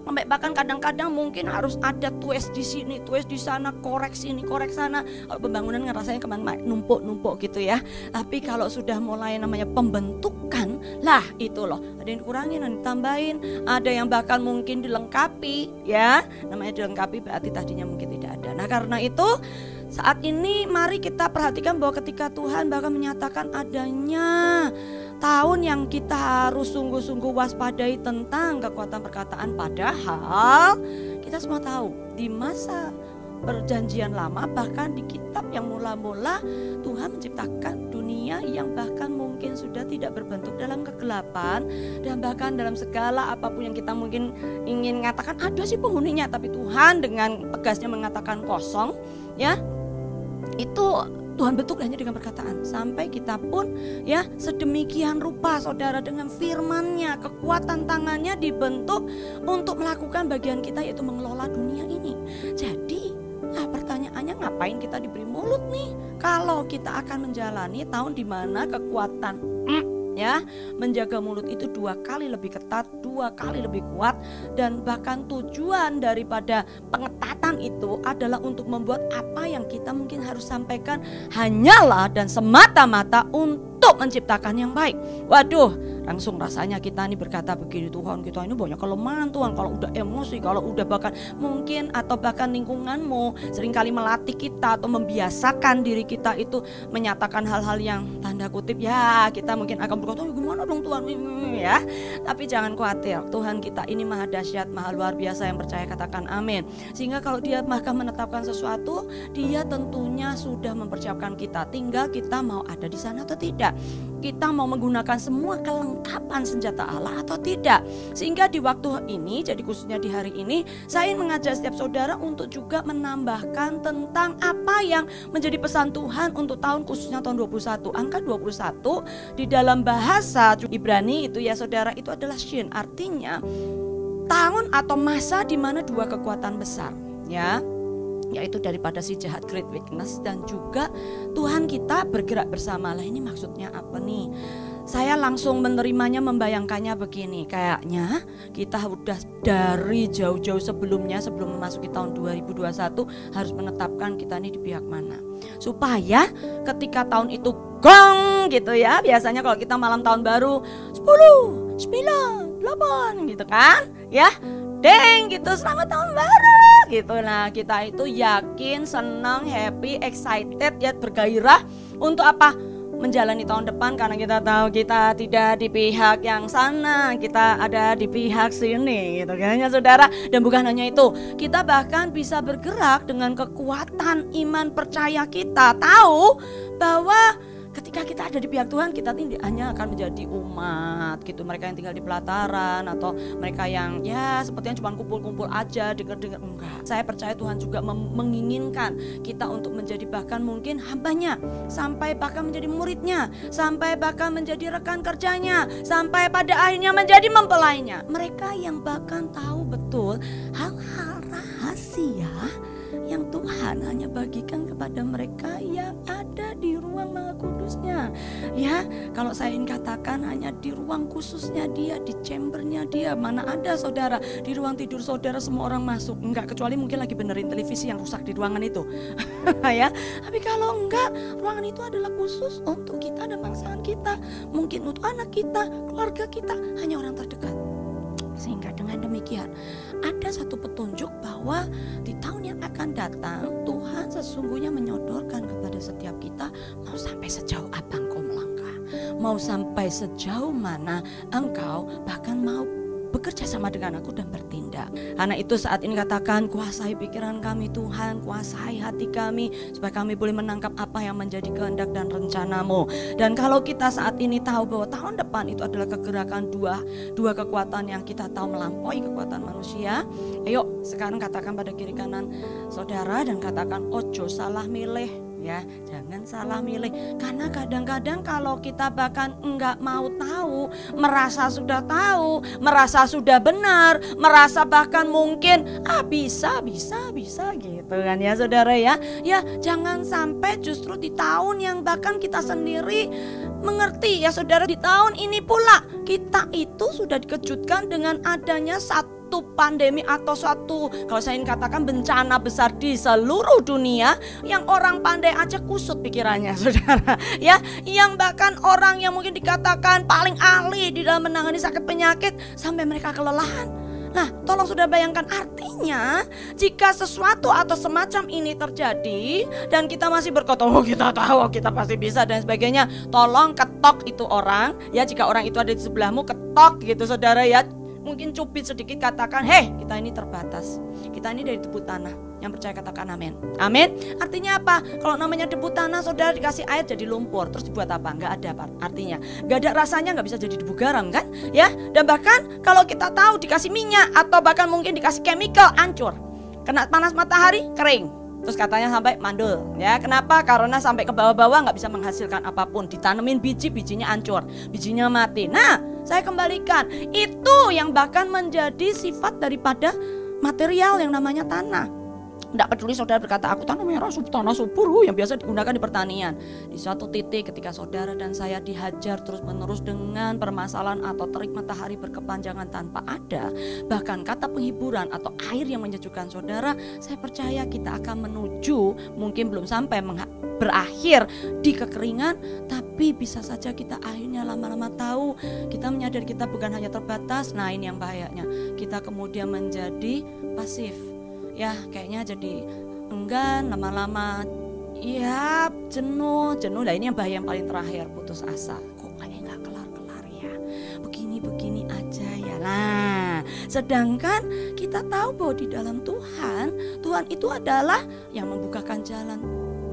Sampai bahkan kadang-kadang mungkin harus ada twist di sini, twist di sana, koreksi ini, koreksi sana. Kalau pembangunan rasanya kemana numpuk-numpuk gitu ya. Tapi kalau sudah mulai namanya pembentukan, lah itu loh, ada yang dikurangin, ada yang ditambahin, ada yang bahkan mungkin dilengkapi ya. Namanya dilengkapi berarti tadinya mungkin tidak ada. Nah karena itu saat ini mari kita perhatikan bahwa ketika Tuhan bahkan menyatakan adanya tahun yang kita harus sungguh-sungguh waspadai tentang kekuatan perkataan, padahal kita semua tahu di masa perjanjian lama, bahkan di kitab yang mula-mula Tuhan menciptakan dunia dunia yang bahkan mungkin sudah tidak berbentuk dalam kegelapan, dan bahkan dalam segala apapun yang kita mungkin ingin mengatakan ada sih penghuninya, tapi Tuhan dengan tegasnya mengatakan kosong, ya. Itu Tuhan bentuk hanya dengan perkataan. Sampai kita pun ya sedemikian rupa saudara dengan firman-Nya, kekuatan tangannya dibentuk untuk melakukan bagian kita, yaitu mengelola dunia ini. Jadi pertanyaannya, ngapain kita diberi mulut nih kalau kita akan menjalani tahun di mana kekuatan ya menjaga mulut itu 2 kali lebih ketat, 2 kali lebih kuat, dan bahkan tujuan daripada pengetatan itu adalah untuk membuat apa yang kita mungkin harus sampaikan hanyalah dan semata-mata untuk menciptakan yang baik. Waduh, langsung rasanya kita ini berkata begini, Tuhan kita ini banyak kelemahan Tuhan, kalau udah emosi, kalau udah bahkan mungkin atau bahkan lingkunganmu seringkali melatih kita atau membiasakan diri kita itu menyatakan hal-hal yang tanda kutip ya kita mungkin akan berkata gimana dong Tuhan ya. Tapi jangan khawatir, Tuhan kita ini maha dahsyat, maha luar biasa, yang percaya katakan amin. Sehingga kalau dia bahkan menetapkan sesuatu, dia tentunya sudah mempersiapkan kita, tinggal kita mau ada di sana atau tidak, kita mau menggunakan semua kelengkapan senjata Allah atau tidak. Sehingga di waktu ini, jadi khususnya di hari ini, saya ingin mengajak setiap saudara untuk juga menambahkan tentang apa yang menjadi pesan Tuhan untuk tahun khususnya tahun 21. Angka 21 di dalam bahasa Ibrani itu ya saudara, itu adalah shin, artinya tahun atau masa di mana 2 kekuatan besar ya, yaitu daripada si jahat great weakness dan juga Tuhan kita bergerak bersama. Lah ini maksudnya apa nih? Saya langsung menerimanya, membayangkannya begini, kayaknya kita udah dari jauh-jauh sebelumnya, sebelum memasuki tahun 2021 harus menetapkan kita ini di pihak mana, supaya ketika tahun itu gong gitu ya, biasanya kalau kita malam tahun baru 10, 9, 8 gitu kan ya, deng gitu, selamat tahun baru gitu. Nah kita itu yakin, senang, happy, excited ya, bergairah untuk apa? Menjalani tahun depan, karena kita tahu kita tidak di pihak yang sana, kita ada di pihak sini gitu kan ya saudara. Dan bukan hanya itu, kita bahkan bisa bergerak dengan kekuatan iman percaya kita, tahu bahwa ketika kita ada di pihak Tuhan, kita tidak hanya akan menjadi umat gitu, mereka yang tinggal di pelataran atau mereka yang ya sepertinya cuma kumpul-kumpul aja dengar-dengar, enggak. Saya percaya Tuhan juga menginginkan kita untuk menjadi bahkan mungkin hambanya, sampai bahkan menjadi muridnya, sampai bahkan menjadi rekan kerjanya, sampai pada akhirnya menjadi mempelainya. Mereka yang bahkan tahu betul hal-hal rahasia yang Tuhan hanya bagikan kepada mereka yang ada di ruang Maha Kudusnya. Ya, kalau saya ingin katakan hanya di ruang khususnya dia, di chambernya dia. Mana ada saudara di ruang tidur saudara semua orang masuk, enggak, kecuali mungkin lagi benerin televisi yang rusak di ruangan itu. Ya, tapi kalau enggak, ruangan itu adalah khusus untuk kita dan pasangan kita, mungkin untuk anak kita, keluarga kita, hanya orang terdekat. Sehingga dengan demikian ada satu petunjuk bahwa di tahun yang akan datang Tuhan sesungguhnya menyodorkan kepada setiap kita, mau sampai sejauh apa engkau melangkah, mau sampai sejauh mana engkau bahkan mau bekerja sama dengan aku dan bertindak. Karena itu saat ini katakan, kuasai pikiran kami Tuhan, kuasai hati kami, supaya kami boleh menangkap apa yang menjadi kehendak dan rencanamu. Dan kalau kita saat ini tahu bahwa tahun depan itu adalah kegerakan dua kekuatan yang kita tahu melampaui kekuatan manusia, ayo sekarang katakan pada kiri kanan saudara dan katakan, ojo salah milih. Ya, jangan salah milih. Karena kadang-kadang kalau kita bahkan enggak mau tahu, merasa sudah tahu, merasa sudah benar, merasa bahkan mungkin bisa gitu kan ya saudara ya. Ya, jangan sampai justru di tahun yang bahkan kita sendiri mengerti ya saudara, di tahun ini pula kita itu sudah dikejutkan dengan adanya satu pandemi atau suatu, kalau saya ingin katakan, bencana besar di seluruh dunia yang orang pandai aja kusut pikirannya saudara ya, yang bahkan orang yang mungkin dikatakan paling ahli di dalam menangani sakit penyakit sampai mereka kelelahan. Nah, tolong sudah bayangkan, artinya jika sesuatu atau semacam ini terjadi dan kita masih berkata, oh kita tahu, kita pasti bisa dan sebagainya, tolong ketok itu orang ya, jika orang itu ada di sebelahmu, ketok gitu saudara ya. Mungkin cubit sedikit, katakan, hei kita ini terbatas, kita ini dari tubuh tanah, Yang percaya katakan amin. Amin. Artinya apa? Kalau namanya debu tanah, saudara dikasih air jadi lumpur, terus dibuat apa? Nggak ada artinya. Nggak ada rasanya, nggak bisa jadi debu garam kan? Ya. Dan bahkan kalau kita tahu dikasih minyak atau bahkan mungkin dikasih chemical, hancur. Kena panas matahari, kering. Terus katanya sampai mandul. Ya, kenapa? Karena sampai ke bawah-bawah nggak bisa menghasilkan apapun. Ditanemin biji, bijinya hancur, bijinya mati. Nah, saya kembalikan. Itu yang bahkan menjadi sifat daripada material yang namanya tanah. Tidak peduli saudara berkata aku tanah merah, tanah subur yang biasa digunakan di pertanian. Di suatu titik ketika saudara dan saya dihajar terus menerus dengan permasalahan atau terik matahari berkepanjangan tanpa ada, bahkan kata penghiburan atau air yang menyejukkan saudara, saya percaya kita akan menuju, mungkin belum sampai berakhir di kekeringan, tapi bisa saja kita akhirnya lama-lama tahu, kita menyadari kita bukan hanya terbatas. Nah, ini yang bahayanya, kita kemudian menjadi pasif. Ya kayaknya jadi enggan, lama-lama ya jenuh. Nah ini yang bahaya yang paling terakhir, putus asa. Kok kayaknya gak kelar-kelar ya, begini-begini aja ya. Nah sedangkan kita tahu bahwa di dalam Tuhan itu adalah yang membukakan jalan,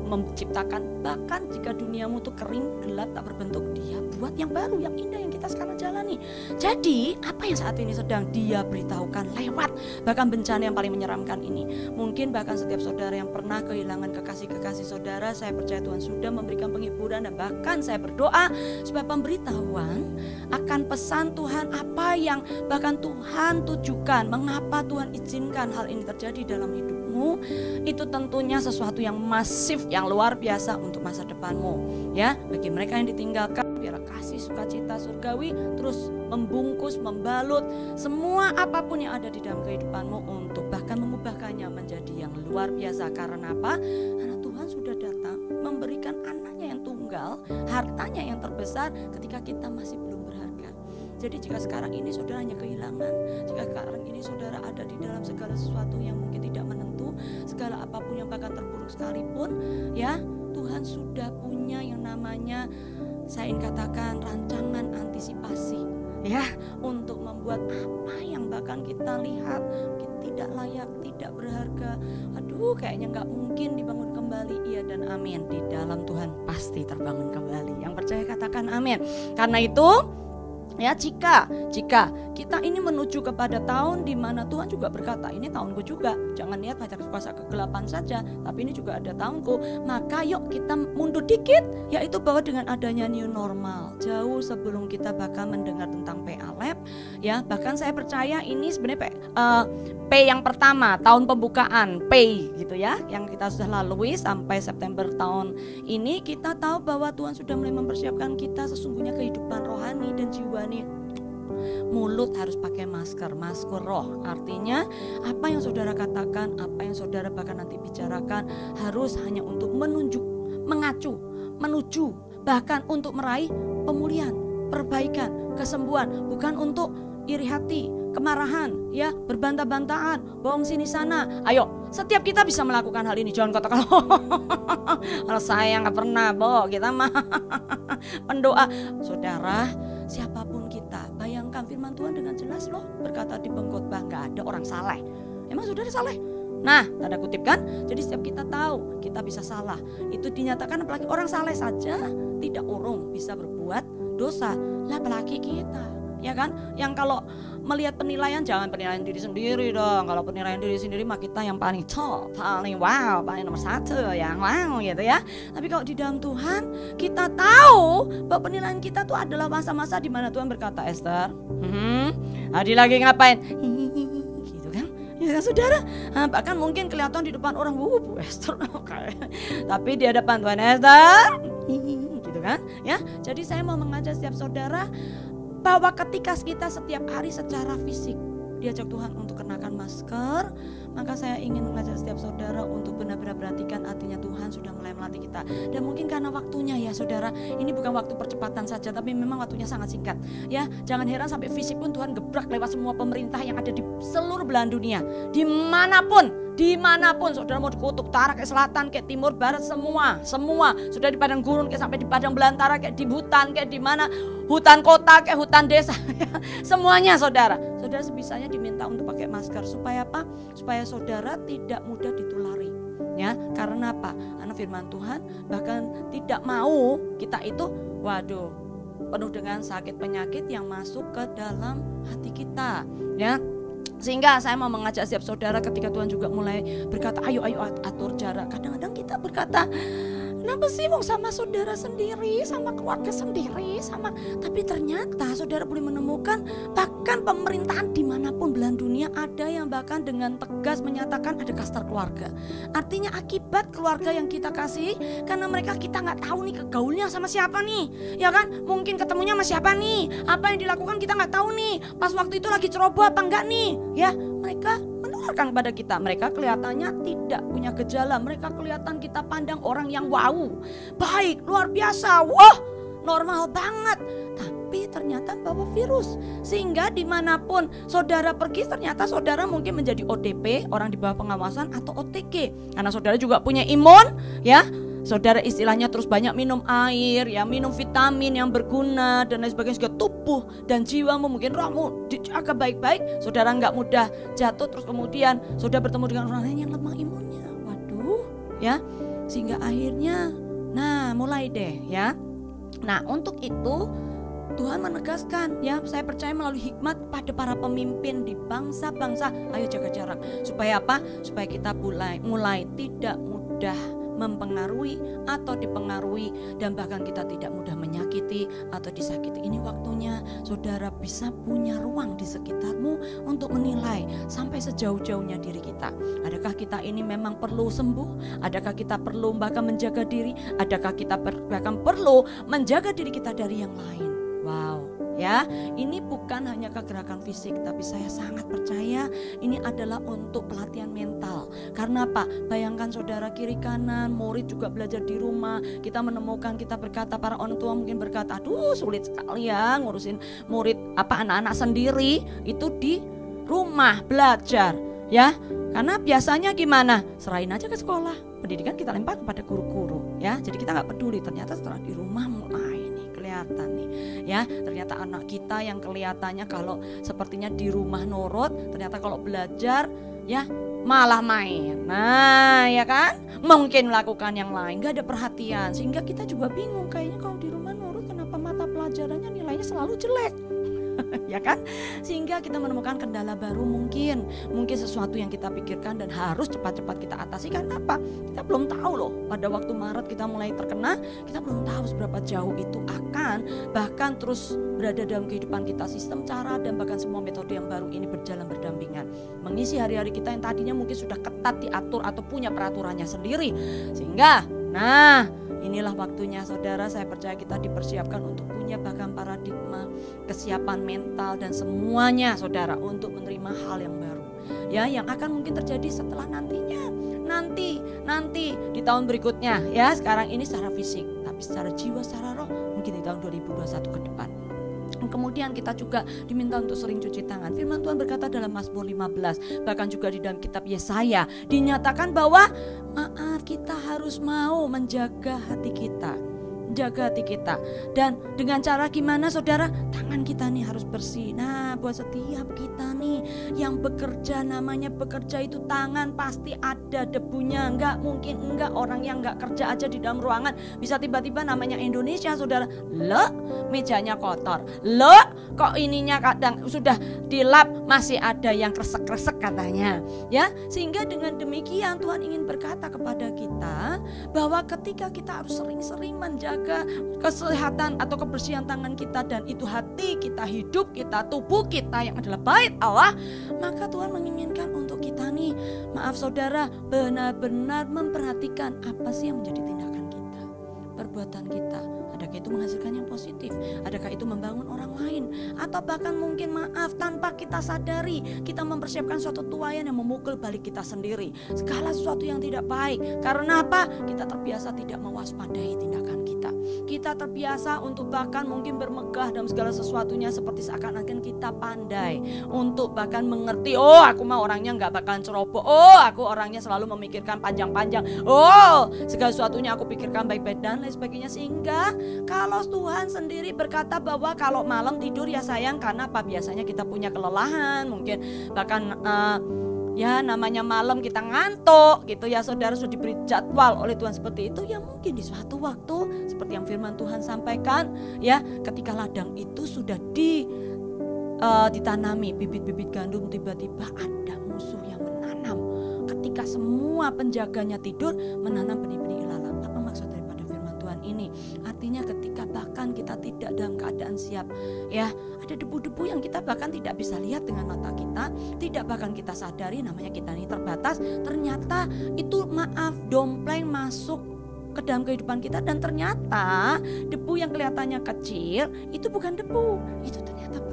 menciptakan, bahkan jika duniamu tuh kering, gelap, tak berbentuk, Dia buat yang baru, yang indah yang kita sekarang jalani. Jadi apa yang saat ini sedang Dia beritahukan lewat bahkan bencana yang paling menyeramkan ini, mungkin bahkan setiap saudara yang pernah kehilangan kekasih-kekasih saudara, saya percaya Tuhan sudah memberikan penghiburan, dan bahkan saya berdoa supaya pemberitahuan akan pesan Tuhan, apa yang bahkan Tuhan tujukan, mengapa Tuhan izinkan hal ini terjadi dalam hidupmu, itu tentunya sesuatu yang masif, yang luar biasa untuk masa depanmu. Ya, bagi mereka yang ditinggalkan, biar kasih sukacita surgawi terus membungkus, membalut semua apapun yang ada di dalam kehidupanmu, untuk bahkan mengubahkannya menjadi yang luar biasa. Karena apa? Karena Tuhan sudah datang memberikan anaknya yang tunggal, hartanya yang terbesar ketika kita masih belum berharga. Jadi jika sekarang ini saudara hanya kehilangan, jika sekarang ini saudara ada di dalam segala sesuatu yang mungkin tidak menentu, segala apapun yang bahkan terburuk sekalipun, ya Tuhan sudah punya yang namanya, saya ingin katakan, rancangan antisipasi, ya, untuk membuat apa yang bahkan kita lihat tidak layak, tidak berharga, aduh kayaknya gak mungkin dibangun kembali. Iya dan amin, di dalam Tuhan pasti terbangun kembali. Yang percaya katakan amin. Karena itu ya, jika kita ini menuju kepada tahun di mana Tuhan juga berkata, ini tahunku juga, jangan lihat pada kuasa kegelapan saja, tapi ini juga ada tahunku. Maka yuk kita mundur dikit, yaitu bahwa dengan adanya new normal, jauh sebelum kita bahkan mendengar tentang PA-Lab, ya bahkan saya percaya ini sebenarnya P yang pertama, tahun pembukaan P gitu ya, yang kita sudah lalui sampai September tahun ini, kita tahu bahwa Tuhan sudah mulai mempersiapkan kita sesungguhnya kehidupan rohani dan jiwa. Mulut harus pakai masker roh. Artinya apa yang saudara katakan, apa yang saudara bahkan nanti bicarakan harus hanya untuk menunjuk, mengacu, menuju, bahkan untuk meraih pemulihan, perbaikan, kesembuhan, bukan untuk iri hati, kemarahan, ya, berbantah-bantahan, bohong sini sana. Ayo, setiap kita bisa melakukan hal ini. Jangan katakan, kalau saya nggak pernah, kita mah pendoa. Saudara, siapapun kita, bayangkan firman Tuhan dengan jelas loh berkata di pengkhotbah, nggak ada orang saleh. Emang saudara saleh? Nah, tanda kutip kan? Jadi setiap kita tahu kita bisa salah. Itu dinyatakan, apalagi orang saleh saja tidak urung bisa berbuat dosa, lah apalagi kita. Ya kan, yang kalau melihat penilaian, jangan penilaian diri sendiri dong. Kalau penilaian diri sendiri mah kita yang paling top, paling wow, paling nomor satu, yang wow gitu ya. Tapi kalau di dalam Tuhan, kita tahu bahwa penilaian kita tuh adalah masa-masa di mana Tuhan berkata, Esther, Adi lagi ngapain? Gitu kan, ya kan saudara. Bahkan mungkin kelihatan di depan orang, Bu Esther, okay. Tapi di hadapan Tuhan, Esther, gitu kan, ya. Jadi saya mau mengajak setiap saudara bahwa ketika kita setiap hari secara fisik diajak Tuhan untuk kenakan masker, maka saya ingin mengajak setiap saudara untuk benar-benar perhatikan, artinya Tuhan sudah mulai melatih kita. Dan mungkin karena waktunya ya saudara, ini bukan waktu percepatan saja, tapi memang waktunya sangat singkat. Ya, jangan heran sampai fisik pun Tuhan gebrak lewat semua pemerintah yang ada di seluruh belahan dunia, dimanapun Dimanapun saudara mau di kutub utara, kayak selatan, kayak timur, barat, semua. Sudah di padang gurun, kayak sampai di padang belantara, kayak di hutan, kayak di mana, hutan kota, kayak hutan desa. Semuanya saudara sebisanya diminta untuk pakai masker. Supaya apa? Supaya saudara tidak mudah ditulari. Ya, karena apa? Karena firman Tuhan bahkan tidak mau kita itu, penuh dengan sakit penyakit yang masuk ke dalam hati kita. Ya. Sehingga saya mau mengajak setiap saudara ketika Tuhan juga mulai berkata, ayo atur jarak. Kadang-kadang kita berkata, kenapa sih sama saudara sendiri, sama keluarga sendiri, tapi ternyata saudara boleh menemukan bahkan pemerintahan dimanapun belahan dunia ada yang bahkan dengan tegas menyatakan ada klaster keluarga. Artinya akibat keluarga yang kita kasih, karena mereka kita nggak tahu nih kegaulnya sama siapa nih, ya kan? Mungkin ketemunya sama siapa nih, apa yang dilakukan kita nggak tahu nih. Pas waktu itu lagi ceroboh apa enggak nih, ya mereka menularkan kepada kita. Mereka kelihatannya tidak punya gejala, mereka kelihatan kita pandang orang yang wow, baik, luar biasa, wah normal banget. Tapi ternyata bawa virus. Sehingga dimanapun saudara pergi, ternyata saudara mungkin menjadi ODP, orang di bawah pengawasan, atau OTG. Karena saudara juga punya imun, ya. Saudara istilahnya terus banyak minum air, ya, minum vitamin yang berguna dan lain sebagainya, juga tubuh dan jiwamu, mungkin rohmu dijaga baik-baik. Saudara nggak mudah jatuh, terus kemudian saudara bertemu dengan orang lain yang lemah imunnya. Waduh, ya. Sehingga akhirnya, mulai deh, ya. Nah, untuk itu Tuhan menegaskan, ya, saya percaya melalui hikmat pada para pemimpin di bangsa-bangsa, ayo jaga jarak. Supaya apa? Supaya kita mulai tidak mudah mempengaruhi atau dipengaruhi, dan bahkan kita tidak mudah menyakiti atau disakiti. Ini waktunya saudara bisa punya ruang di sekitarmu untuk menilai sampai sejauh-jauhnya diri kita. Adakah kita ini memang perlu sembuh? Adakah kita perlu bahkan menjaga diri? Adakah kita bahkan perlu menjaga diri kita dari yang lain? Wow, ya, ini bukan hanya kegerakan fisik, tapi saya sangat percaya ini adalah untuk pelatihan mental. Karena apa? Bayangkan saudara kiri kanan, murid juga belajar di rumah. Kita menemukan, kita berkata, para orang tua mungkin berkata, aduh sulit sekali ya ngurusin murid, anak-anak sendiri itu di rumah belajar, ya. Karena biasanya gimana? Serahin aja ke sekolah, pendidikan kita lempar kepada guru-guru, ya. Jadi kita nggak peduli. Ternyata setelah di rumah mulai kelihatan nih, ya, ternyata anak kita yang kelihatannya kalau sepertinya di rumah nurut, ternyata kalau belajar, ya, malah main. Nah, ya kan, mungkin melakukan yang lain, gak ada perhatian. Sehingga kita juga bingung, kayaknya kalau di rumah nurut kenapa mata pelajarannya nilainya selalu jelek. Ya kan? Sehingga kita menemukan kendala baru, mungkin sesuatu yang kita pikirkan dan harus cepat-cepat kita atasi. Karena apa? Kita belum tahu loh, pada waktu Maret kita mulai terkena, kita belum tahu seberapa jauh itu akan bahkan terus berada dalam kehidupan kita. Sistem, cara, dan bahkan semua metode yang baru ini berjalan berdampingan, mengisi hari-hari kita yang tadinya mungkin sudah ketat diatur atau punya peraturannya sendiri. Sehingga inilah waktunya saudara, saya percaya kita dipersiapkan untuk punya bahkan paradigma, kesiapan mental dan semuanya saudara untuk menerima hal yang baru, ya, yang akan mungkin terjadi setelah nanti di tahun berikutnya, ya. Sekarang ini secara fisik, tapi secara jiwa, secara roh mungkin di tahun 2021 ke depan. Kemudian kita juga diminta untuk sering cuci tangan. Firman Tuhan berkata dalam Mazmur 15, bahkan juga di dalam kitab Yesaya dinyatakan bahwa kita harus mau menjaga hati kita. Jaga hati kita. Dan dengan cara gimana saudara? Tangan kita nih harus bersih. Nah, buat setiap kita nih yang bekerja, namanya bekerja itu tangan pasti ada debunya. Enggak mungkin orang yang enggak kerja aja di dalam ruangan bisa tiba-tiba namanya Indonesia saudara, mejanya kotor. Kok ininya kadang sudah dilap masih ada yang kresek-kresek katanya, ya. Sehingga dengan demikian Tuhan ingin berkata kepada kita bahwa ketika kita harus sering-sering menjaga kesehatan atau kebersihan tangan kita, dan itu hati kita, hidup kita, tubuh kita yang adalah bait Allah, maka Tuhan menginginkan untuk kita nih, maaf saudara, benar-benar memperhatikan apa sih yang menjadi tindakan kita, perbuatan kita. Ada adakah itu menghasilkan yang positif? Adakah itu membangun orang lain? Atau bahkan mungkin maaf, tanpa kita sadari, kita mempersiapkan suatu tuayan yang memukul balik kita sendiri. Segala sesuatu yang tidak baik. Karena apa? Kita terbiasa tidak mewaspadai tindakan kita. Kita terbiasa untuk bahkan mungkin bermegah dalam segala sesuatunya, seperti seakan-akan kita pandai untuk bahkan mengerti, oh aku mah orangnya gak bakalan ceroboh, oh aku orangnya selalu memikirkan panjang-panjang, oh segala sesuatunya aku pikirkan baik-baik dan lain sebagainya. Sehingga kalau Tuhan sendiri berkata bahwa kalau malam tidur ya sayang, karena apa? Biasanya kita punya kelelahan, mungkin bahkan ya namanya malam kita ngantuk gitu ya saudara, sudah diberi jadwal oleh Tuhan seperti itu. Ya mungkin di suatu waktu seperti yang firman Tuhan sampaikan ya, ketika ladang itu sudah ditanami bibit-bibit gandum, tiba-tiba ada musuh yang menanam. Ketika semua penjaganya tidur, menanam benih-benih ilalang. Apa maksud daripada firman Tuhan ini? Artinya ketika bahkan kita tidak dalam keadaan siap ya, ada debu-debu yang kita bahkan tidak bisa lihat dengan mata kita, tidak bahkan kita sadari, namanya kita ini terbatas. Ternyata itu maaf dompleng masuk ke dalam kehidupan kita, dan ternyata debu yang kelihatannya kecil itu bukan debu, itu ternyata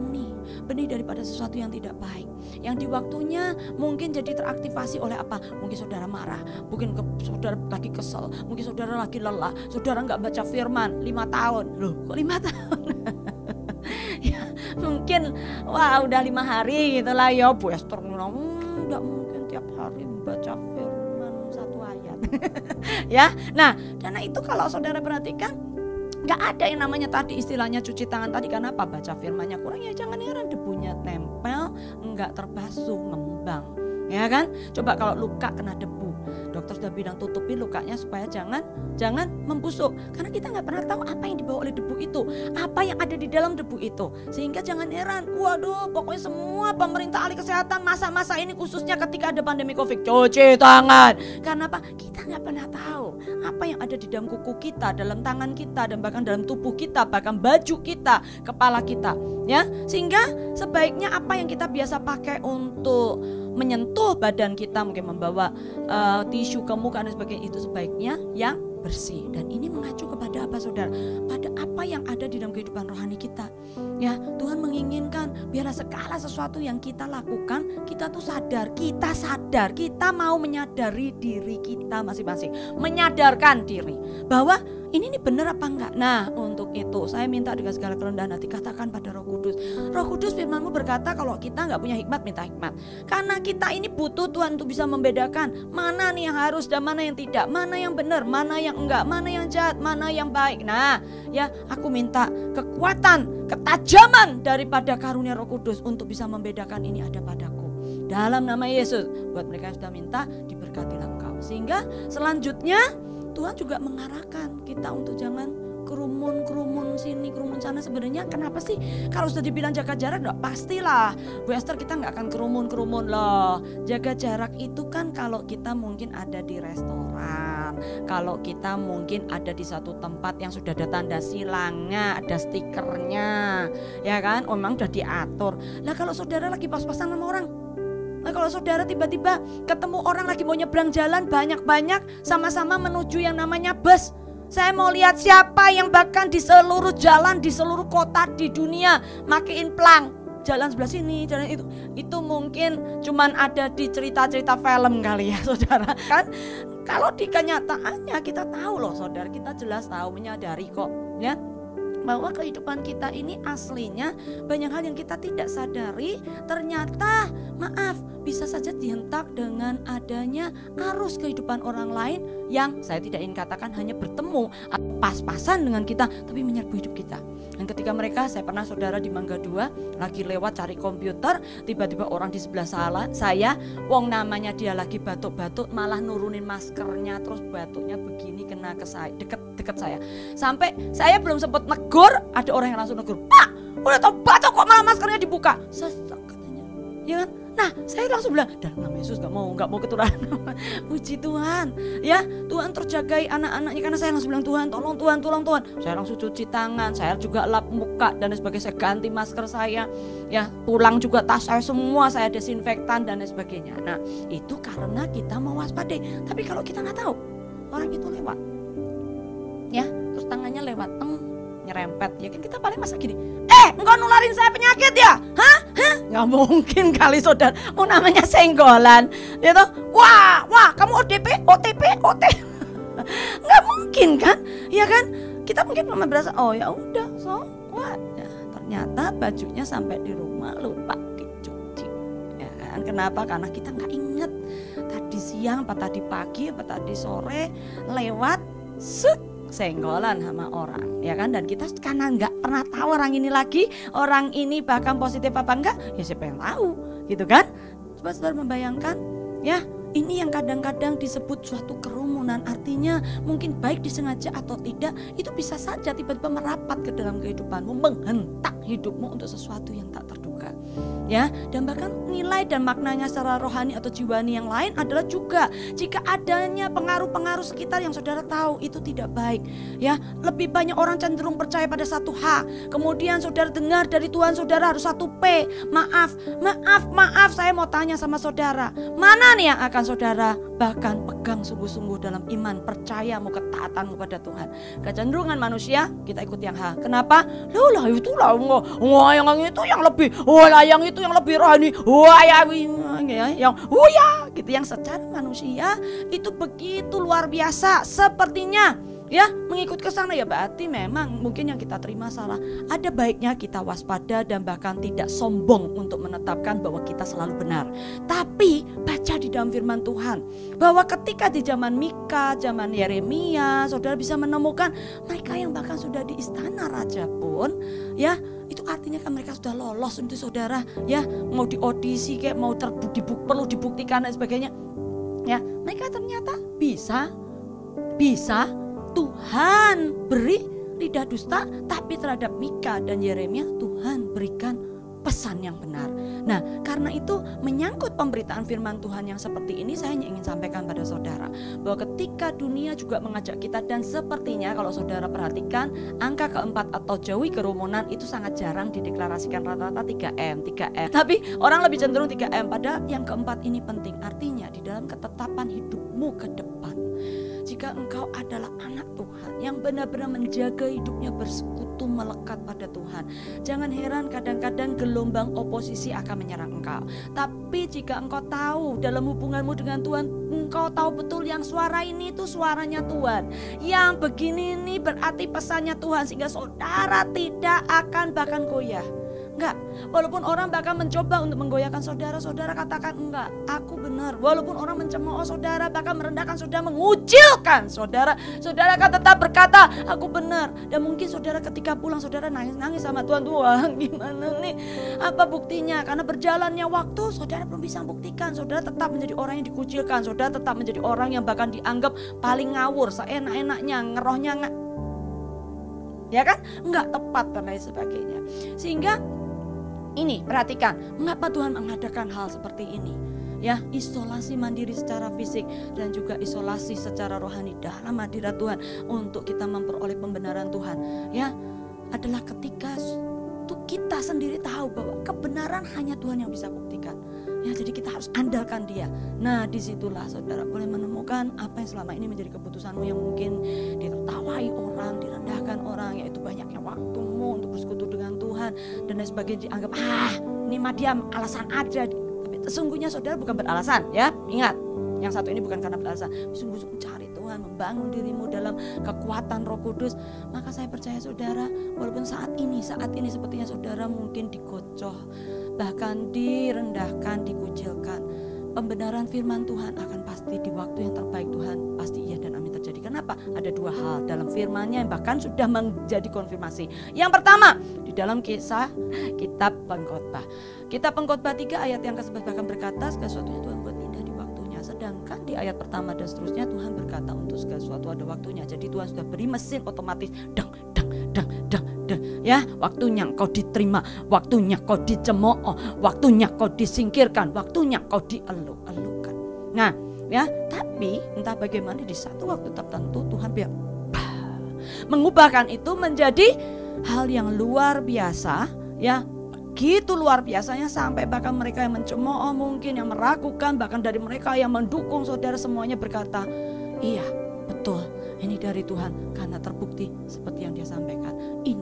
benih daripada sesuatu yang tidak baik, yang di waktunya mungkin jadi teraktivasi oleh apa? Mungkin saudara marah, mungkin saudara lagi kesel, mungkin saudara lagi lelah, saudara nggak baca firman 5 tahun. Loh kok 5 tahun? Ya, mungkin wah udah 5 hari gitu lah ya Bu Esther, nggak mungkin tiap hari membaca firman 1 ayat. Ya, nah karena itu kalau saudara perhatikan, gak ada yang namanya tadi istilahnya cuci tangan tadi. Karena apa? Baca firmannya kurang, ya jangan heran debunya nempel, enggak terbasuh, ngembang. Ya kan? Coba kalau luka kena debu, dokter sudah bilang tutupi lukanya supaya jangan membusuk. Karena kita nggak pernah tahu apa yang dibawa oleh debu itu, apa yang ada di dalam debu itu. Sehingga jangan heran, waduh pokoknya semua pemerintah ahli kesehatan masa-masa ini, khususnya ketika ada pandemi COVID, cuci tangan. Karena apa? Kita nggak pernah tahu apa yang ada di dalam kuku kita, dalam tangan kita, dan bahkan dalam tubuh kita, bahkan baju kita, kepala kita. Ya, sehingga sebaiknya apa yang kita biasa pakai untuk menyentuh badan kita, mungkin membawa tisu ke muka dan sebagainya, itu sebaiknya yang bersih. Dan ini mengacu kepada apa saudara? Pada apa yang ada di dalam kehidupan rohani kita. Ya, Tuhan menginginkan biarlah segala sesuatu yang kita lakukan, kita tuh sadar, kita mau menyadari diri kita masing-masing, menyadarkan diri bahwa ini benar apa enggak. Nah untuk itu saya minta dengan segala kerendahan hati, katakan pada Roh Kudus, Roh Kudus firman-Mu berkata kalau kita enggak punya hikmat, minta hikmat. Karena kita ini butuh Tuhan untuk bisa membedakan mana nih yang harus dan mana yang tidak, mana yang benar, mana yang enggak, mana yang jahat, mana yang baik. Nah ya, aku minta kekuatan, ketajaman daripada karunia Roh Kudus untuk bisa membedakan ini ada padaku. Dalam nama Yesus, buat mereka yang sudah minta, diberkatilah engkau. Sehingga selanjutnya Tuhan juga mengarahkan kita untuk jangan kerumun sini, kerumun sana. Sebenarnya kenapa sih kalau sudah dibilang jaga jarak? Enggak, pastilah Bu Esther kita nggak akan kerumun loh. Jaga jarak itu kan kalau kita mungkin ada di restoran, kalau kita mungkin ada di satu tempat yang sudah ada tanda silangnya, ada stikernya, ya kan? Oh, memang sudah diatur. Lah kalau saudara lagi pas-pasan sama orang, nah kalau saudara tiba-tiba ketemu orang lagi mau nyebrang jalan banyak-banyak, sama-sama menuju yang namanya bus. Saya mau lihat siapa yang bahkan di seluruh jalan, di seluruh kota di dunia makein plang. Jalan sebelah sini, jalan itu. Itu mungkin cuman ada di cerita-cerita film kali ya saudara. Kan kalau di kenyataannya kita tahu loh saudara, kita jelas tahu, menyadari kok ya, bahwa kehidupan kita ini aslinya banyak hal yang kita tidak sadari, ternyata maaf bisa saja dihentak dengan adanya arus kehidupan orang lain yang saya tidak ingin katakan hanya bertemu pas-pasan dengan kita, tapi menyerbu hidup kita. Dan ketika mereka, saya pernah saudara di Mangga 2 lagi lewat cari komputer, tiba-tiba orang di sebelah saya, wong namanya dia lagi batuk-batuk, malah nurunin maskernya, terus batuknya begini kena ke saya, deket saya. Sampai saya belum sempat negur, ada orang yang langsung negur, "Pak, udah tau batuk kok malah maskernya dibuka?" Sesek katanya. Ya kan? Nah, saya langsung bilang, dalam nama Yesus gak mau ketularan. Puji Tuhan. Ya, Tuhan terjagai anak-anaknya, karena saya langsung bilang, Tuhan, tolong Tuhan. Saya langsung cuci tangan, saya juga lap muka dan sebagainya, saya ganti masker saya. Ya, pulang juga tas saya semua saya desinfektan dan sebagainya. Nah, itu karena kita mau waspadai. Tapi kalau kita nggak tahu, orang itu lewat. Ya, terus tangannya lewat, nyerempet. Ya kan kita paling masa gini, engkau nularin saya penyakit ya? Hah? Nggak mungkin kali saudara, namanya senggolan. Gitu. Wah, kamu OTP. Nggak mungkin kan? Ya kan? Kita mungkin cuma berasa, oh ya udah, so what? Ya, ternyata bajunya sampai di rumah lupa dicuci. Ya kan? Kenapa? Karena kita nggak inget tadi siang, apa tadi pagi, apa tadi sore lewat senggolan sama orang, ya kan? Dan kita karena nggak pernah tahu orang ini lagi, orang ini bahkan positif apa enggak, ya siapa yang tahu, gitu kan? Coba saudara membayangkan, ya. Ini yang kadang-kadang disebut suatu kerumunan, artinya mungkin baik disengaja atau tidak, itu bisa saja tiba-tiba merapat ke dalam kehidupanmu, menghentak hidupmu untuk sesuatu yang tak terduga. Ya, dan bahkan nilai dan maknanya secara rohani atau jiwani yang lain adalah juga jika adanya pengaruh-pengaruh sekitar yang saudara tahu itu tidak baik. Ya, lebih banyak orang cenderung percaya pada satu H, kemudian saudara dengar dari Tuhan saudara harus satu P. Maaf, saya mau tanya sama saudara, mana nih yang akan saudara bahkan pegang sungguh-sungguh dalam iman, percayamu, ketaatanmu pada Tuhan? Kecenderungan manusia kita ikut yang H. Kenapa? Lah itulah yang itu yang lebih, yang itu yang lebih rohani, gitu, yang secara manusia itu begitu luar biasa sepertinya. Ya, mengikut ke sana, ya berarti memang mungkin yang kita terima salah. Ada baiknya kita waspada dan bahkan tidak sombong untuk menetapkan bahwa kita selalu benar. Tapi baca di dalam firman Tuhan bahwa ketika di zaman Mika, zaman Yeremia, saudara bisa menemukan mereka yang bahkan sudah di istana raja pun, ya itu artinya kan mereka sudah lolos untuk saudara, ya mau diaudisi kayak mau perlu dibuktikan dan sebagainya. Ya, mereka ternyata bisa Tuhan beri lidah dusta, tapi terhadap Mika dan Yeremia Tuhan berikan pesan yang benar. Nah, karena itu menyangkut pemberitaan firman Tuhan yang seperti ini, saya hanya ingin sampaikan pada saudara bahwa ketika dunia juga mengajak kita, dan sepertinya kalau saudara perhatikan angka keempat atau jauhi kerumunan itu sangat jarang dideklarasikan, rata-rata 3M. Tapi orang lebih cenderung 3M, padahal yang keempat ini penting. Artinya di dalam ketetapan hidupmu ke depan, jika engkau adalah anak Tuhan yang benar-benar menjaga hidupnya bersekutu melekat pada Tuhan, jangan heran kadang-kadang gelombang oposisi akan menyerang engkau. Tapi jika engkau tahu dalam hubunganmu dengan Tuhan, engkau tahu betul yang suara ini itu suaranya Tuhan, yang begini ini berarti pesannya Tuhan, sehingga saudara tidak akan bahkan goyah. Enggak, walaupun orang bahkan mencoba untuk menggoyahkan saudara, saudara katakan enggak, aku benar. Walaupun orang mencemooh saudara, bahkan merendahkan saudara, mengucilkan saudara, saudara akan tetap berkata, aku benar. Dan mungkin saudara ketika pulang saudara nangis-nangis sama Tuhan, gimana nih, apa buktinya? Karena berjalannya waktu saudara belum bisa buktikan, saudara tetap menjadi orang yang dikucilkan, saudara tetap menjadi orang yang bahkan dianggap paling ngawur, seenak-enaknya, ngerohnya ya kan, enggak tepat dan lain sebagainya. Sehingga ini perhatikan, mengapa Tuhan mengadakan hal seperti ini? Ya, isolasi mandiri secara fisik dan juga isolasi secara rohani dalam hadirat Tuhan untuk kita memperoleh pembenaran Tuhan. Ya, adalah ketika kita sendiri tahu bahwa kebenaran hanya Tuhan yang bisa buktikan. Ya, jadi kita harus andalkan Dia. Nah, disitulah saudara boleh menemukan apa yang selama ini menjadi keputusanmu yang mungkin ditertawai orang, direndahkan orang, yaitu banyaknya waktumu untuk bersekutu dengan Tuhan dan lain sebagainya, dianggap ini mah dia alasan aja. Tapi sesungguhnya saudara bukan beralasan, ya. Ingat, yang satu ini bukan karena beralasan, sungguh-sungguh cari Tuhan, membangun dirimu dalam kekuatan Roh Kudus. Maka saya percaya saudara, walaupun saat ini sepertinya saudara mungkin digocoh, bahkan direndahkan, dikucilkan, pembenaran firman Tuhan akan pasti di waktu yang terbaik Tuhan pasti iya dan amin terjadi. Kenapa? Ada dua hal dalam firman-Nya yang bahkan sudah menjadi konfirmasi. Yang pertama, di dalam kisah kitab Pengkhotbah. Kitab Pengkhotbah 3 ayat yang ke-11 bahkan berkata segala sesuatunya Tuhan buat indah di waktunya. Sedangkan di ayat pertama dan seterusnya Tuhan berkata untuk segala sesuatu ada waktunya. Jadi Tuhan sudah beri mesin otomatis dang. Ya, waktunya kau diterima, waktunya kau dicemooh, waktunya kau disingkirkan, waktunya kau dieluk-elukan. Nah, ya, tapi entah bagaimana di satu waktu tertentu Tuhan mengubahkan itu menjadi hal yang luar biasa, ya. Begitu luar biasanya sampai bahkan mereka yang mencemooh, mungkin yang meragukan, bahkan dari mereka yang mendukung saudara semuanya berkata, iya, betul, ini dari Tuhan, karena terbukti seperti yang Dia sampaikan. Ini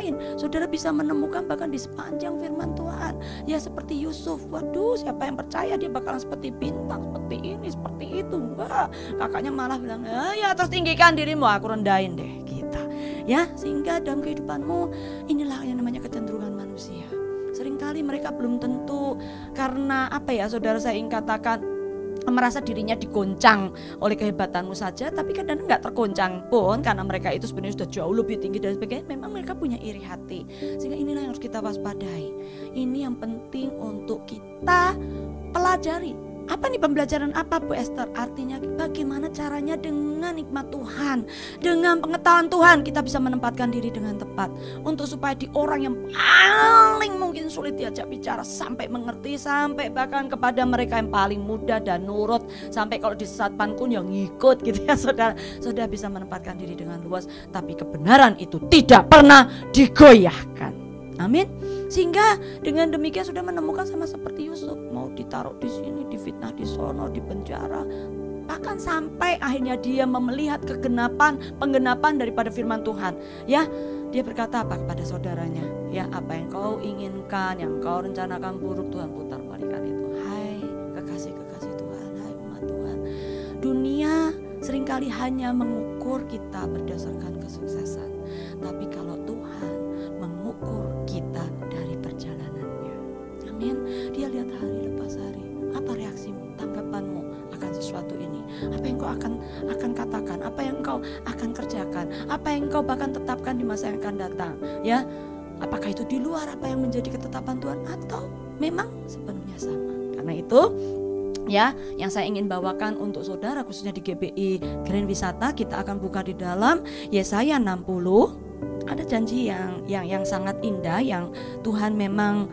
lain. Saudara bisa menemukan bahkan di sepanjang firman Tuhan. Ya seperti Yusuf, waduh siapa yang percaya dia bakalan seperti bintang, seperti ini, seperti itu. Enggak, kakaknya malah bilang, ya terus tinggikan dirimu, aku rendahin deh kita. Ya, sehingga dalam kehidupanmu inilah yang namanya kecenderungan manusia. Seringkali mereka belum tentu karena apa ya saudara, saya ingin katakan merasa dirinya digoncang oleh kehebatanmu saja, tapi kadang nggak tergoncang pun karena mereka itu sebenarnya sudah jauh lebih tinggi dan sebagainya. Memang mereka punya iri hati, sehingga inilah yang harus kita waspadai. Ini yang penting untuk kita pelajari. Apa nih pembelajaran apa Bu Esther? Artinya bagaimana caranya dengan nikmat Tuhan, dengan pengetahuan Tuhan kita bisa menempatkan diri dengan tepat untuk supaya di orang yang paling mungkin sulit diajak bicara sampai mengerti, sampai bahkan kepada mereka yang paling mudah dan nurut, sampai kalau disesatkan pun yang ngikut gitu ya saudara. Saudara bisa menempatkan diri dengan luas, tapi kebenaran itu tidak pernah digoyahkan. Amin. Sehingga dengan demikian sudah menemukan sama seperti Yusuf, mau ditaruh di sini, difitnah di sono, di penjara, bahkan sampai akhirnya dia melihat penggenapan daripada firman Tuhan. Ya, dia berkata apa kepada saudaranya? Ya, apa yang kau inginkan, yang kau rencanakan buruk, Tuhan putar balikan itu. Hai kekasih-kekasih Tuhan, hai umat Tuhan. Dunia seringkali hanya mengukur kita berdasarkan kesuksesan, tapi kalau Tuhan mengukur kita dari perjalanannya. Amin. Dia lihat hari lepas hari. Apa reaksimu, tanggapanmu akan sesuatu ini? Apa yang kau akan katakan? Apa yang kau akan kerjakan? Apa yang kau bahkan tetapkan di masa yang akan datang? Ya, apakah itu di luar apa yang menjadi ketetapan Tuhan atau memang sepenuhnya sama? Karena itu ya, yang saya ingin bawakan untuk saudara khususnya di GBI Grand Wisata, kita akan buka di dalam Yesaya 60. Ada janji yang sangat indah yang Tuhan memang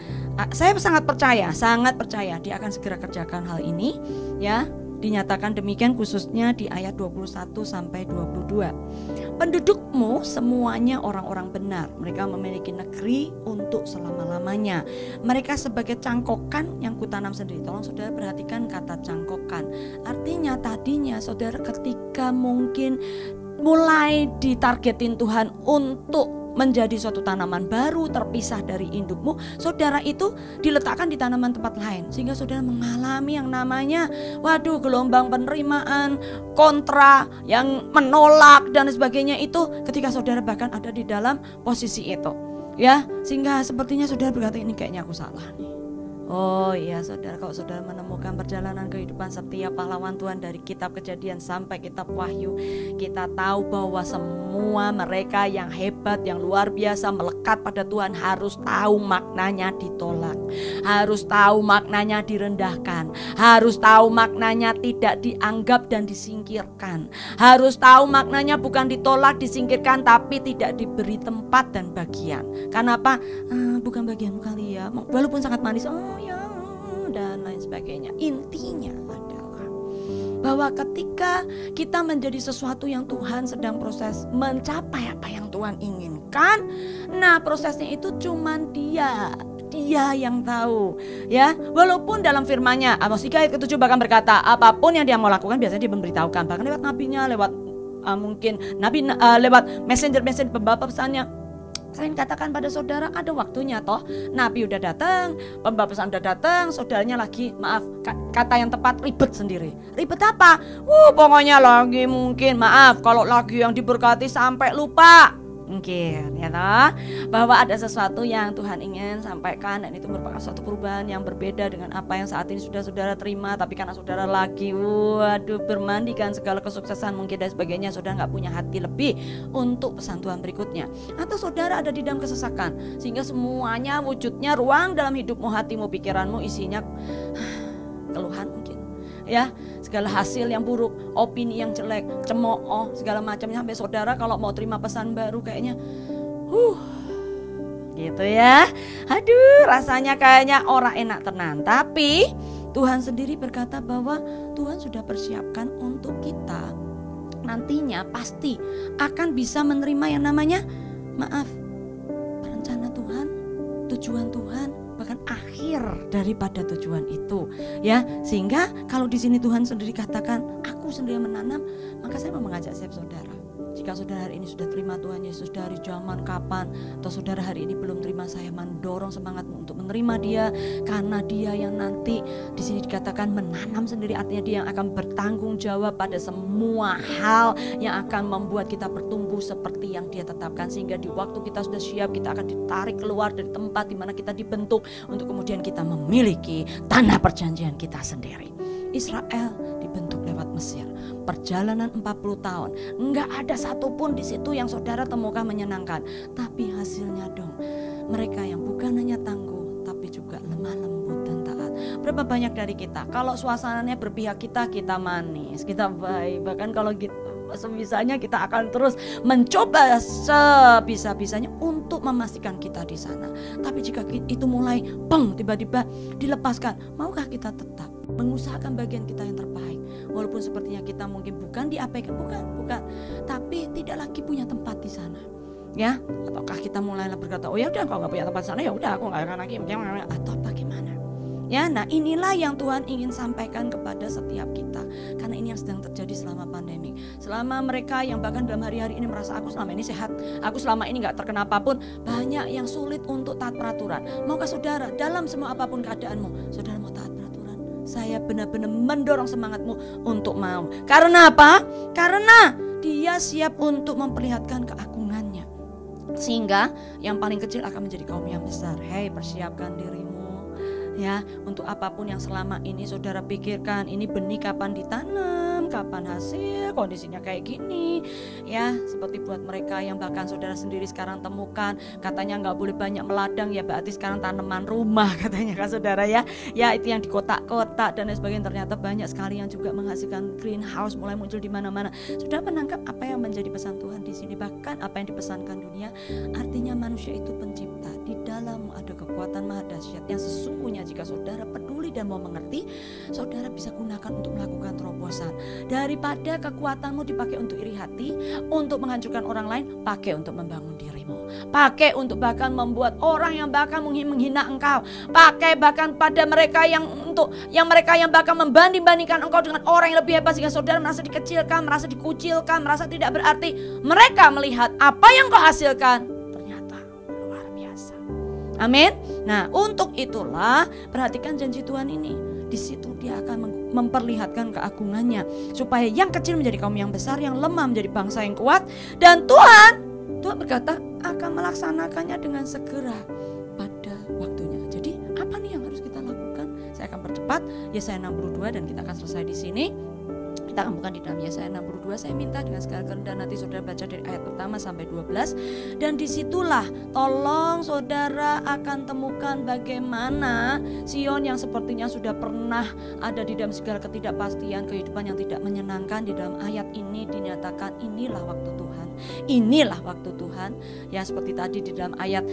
saya sangat percaya dia akan segera kerjakan hal ini ya. Dinyatakan demikian khususnya di ayat 21 sampai 22. Pendudukmu semuanya orang-orang benar. Mereka memiliki negeri untuk selama-lamanya. Mereka sebagai cangkokan yang kutanam sendiri. Tolong saudara perhatikan kata cangkokan. Artinya tadinya saudara ketika mungkin mulai ditargetin Tuhan untuk menjadi suatu tanaman baru terpisah dari indukmu, saudara itu diletakkan di tanaman tempat lain, sehingga saudara mengalami yang namanya gelombang penerimaan, kontra, yang menolak dan sebagainya itu ketika saudara bahkan ada di dalam posisi itu ya, sehingga sepertinya saudara berkata ini kayaknya aku salah nih. Oh iya saudara, kalau saudara menemukan perjalanan kehidupan setiap pahlawan Tuhan dari kitab Kejadian sampai kitab Wahyu, kita tahu bahwa semua mereka yang hebat, yang luar biasa melekat pada Tuhan harus tahu maknanya ditolak, harus tahu maknanya direndahkan, harus tahu maknanya tidak dianggap dan disingkirkan, harus tahu maknanya bukan ditolak, disingkirkan, tapi tidak diberi tempat dan bagian. Kenapa? Bukan bagianmu kali ya, walaupun sangat manis, dan lain sebagainya. Intinya adalah bahwa ketika kita menjadi sesuatu yang Tuhan sedang proses mencapai apa yang Tuhan inginkan, nah prosesnya itu cuman dia yang tahu ya. Walaupun dalam firman-Nya Amos 3 ayat ke-7 bahkan berkata apapun yang dia mau lakukan biasanya dia memberitahukan, bahkan lewat nabinya, lewat mungkin nabi, lewat messenger pembawa pesannya. Saya katakan pada saudara, ada waktunya toh. Nabi udah datang, pembawa pesan udah datang, saudaranya lagi, maaf, kata yang tepat, ribet sendiri. Ribet apa? Pokoknya lagi mungkin, maaf, kalau lagi yang diberkati sampai lupa. Mungkin ya toh, bahwa ada sesuatu yang Tuhan ingin sampaikan, dan itu merupakan suatu perubahan yang berbeda dengan apa yang saat ini sudah saudara terima. Tapi karena saudara lagi bermandikan segala kesuksesan mungkin dan sebagainya, saudara gak punya hati lebih untuk pesan Tuhan berikutnya. Atau saudara ada di dalam kesesakan, sehingga semuanya wujudnya ruang dalam hidupmu, hatimu, pikiranmu isinya keluhan mungkin ya, segala hasil yang buruk, opini yang jelek, cemooh, segala macamnya, sampai saudara kalau mau terima pesan baru kayaknya gitu ya. Aduh, rasanya kayaknya orang enak tenan. Tapi Tuhan sendiri berkata bahwa Tuhan sudah persiapkan untuk kita nantinya pasti akan bisa menerima yang namanya rencana Tuhan, tujuan Tuhan, bahkan akhir daripada tujuan itu ya. Sehingga kalau di sini Tuhan sendiri katakan aku sendiri menanam, maka saya mau mengajak saudara, jika jika saudara hari ini sudah terima Tuhan Yesus dari zaman kapan, atau saudara hari ini belum terima, saya mendorong semangatmu untuk menerima Dia, karena Dia yang nanti di sini dikatakan menanam sendiri, artinya Dia yang akan bertanggung jawab pada semua hal yang akan membuat kita bertumbuh seperti yang Dia tetapkan, sehingga di waktu kita sudah siap, kita akan ditarik keluar dari tempat di mana kita dibentuk untuk kemudian kita memiliki tanah perjanjian kita sendiri. Israel dibentuk lewat Mesir, perjalanan 40 tahun, enggak ada satupun di situ yang saudara temukan menyenangkan, tapi hasilnya dong, mereka yang bukan hanya tangguh tapi juga lemah lembut dan taat. Berapa banyak dari kita kalau suasananya berpihak kita manis, kita baik, bahkan kalau gitu sebisanya kita akan terus mencoba sebisa-bisanya untuk memastikan kita di sana. Tapi jika itu mulai tiba-tiba dilepaskan, maukah kita tetap mengusahakan bagian kita yang terbaik, walaupun sepertinya kita mungkin bukan diabaikan, bukan, tapi tidak lagi punya tempat di sana, ya? Ataukah kita mulai berkata, oh ya udah, kalau nggak punya tempat di sana ya udah, aku nggak akan lagi, atau bagaimana? Ya, nah inilah yang Tuhan ingin sampaikan kepada setiap kita, karena ini yang sedang terjadi selama pandemi. Selama mereka yang bahkan dalam hari-hari ini merasa aku selama ini sehat, aku selama ini nggak terkena apapun, banyak yang sulit untuk taat peraturan. Maukah saudara dalam semua apapun keadaanmu, saudara mau taat peraturan? Saya benar-benar mendorong semangatmu untuk mau. Karena apa? Karena Dia siap untuk memperlihatkan keagungannya, sehingga yang paling kecil akan menjadi kaum yang besar. Hei, persiapkan dirimu, ya, untuk apapun yang selama ini saudara pikirkan, ini benih kapan ditanam, kapan hasil, kondisinya kayak gini, ya. Seperti buat mereka yang bahkan saudara sendiri sekarang temukan, katanya nggak boleh banyak meladang, ya berarti sekarang tanaman rumah katanya kan saudara, ya itu yang di kotak-kotak dan lain sebagainya. Ternyata banyak sekali yang juga menghasilkan greenhouse mulai muncul di mana-mana. Sudah menangkap apa yang menjadi pesan Tuhan di sini, bahkan apa yang dipesankan dunia, artinya manusia itu pencipta, di dalammu ada kekuatan maha dahsyat yang sesungguhnya jika saudara peduli dan mau mengerti, saudara bisa gunakan untuk melakukan terobosan. Daripada kekuatanmu dipakai untuk iri hati, untuk menghancurkan orang lain, pakai untuk membangun dirimu. Pakai untuk bahkan membuat orang yang bahkan menghina engkau. Pakai bahkan pada mereka yang mereka yang bahkan membanding-bandingkan engkau dengan orang yang lebih hebat, sehingga saudara merasa dikecilkan, merasa dikucilkan, merasa tidak berarti. Mereka melihat apa yang kau hasilkan, ternyata luar biasa. Amin. Nah, untuk itulah perhatikan janji Tuhan ini. Di situ Dia akan memperlihatkan keagungannya, supaya yang kecil menjadi kaum yang besar, yang lemah menjadi bangsa yang kuat. Dan Tuhan berkata akan melaksanakannya dengan segera pada waktunya. Jadi apa nih yang harus kita lakukan? Saya akan percepat Yesaya 62 dan kita akan selesai di sini. Kita akan bukan di dalam Yesaya 62. Saya minta dengan segala kerendahan nanti saudara baca dari ayat pertama sampai 12. Dan disitulah tolong saudara akan temukan bagaimana Sion yang sepertinya sudah pernah ada di dalam segala ketidakpastian, kehidupan yang tidak menyenangkan, di dalam ayat ini dinyatakan inilah waktu Tuhan. Inilah waktu Tuhan. Ya, seperti tadi di dalam ayat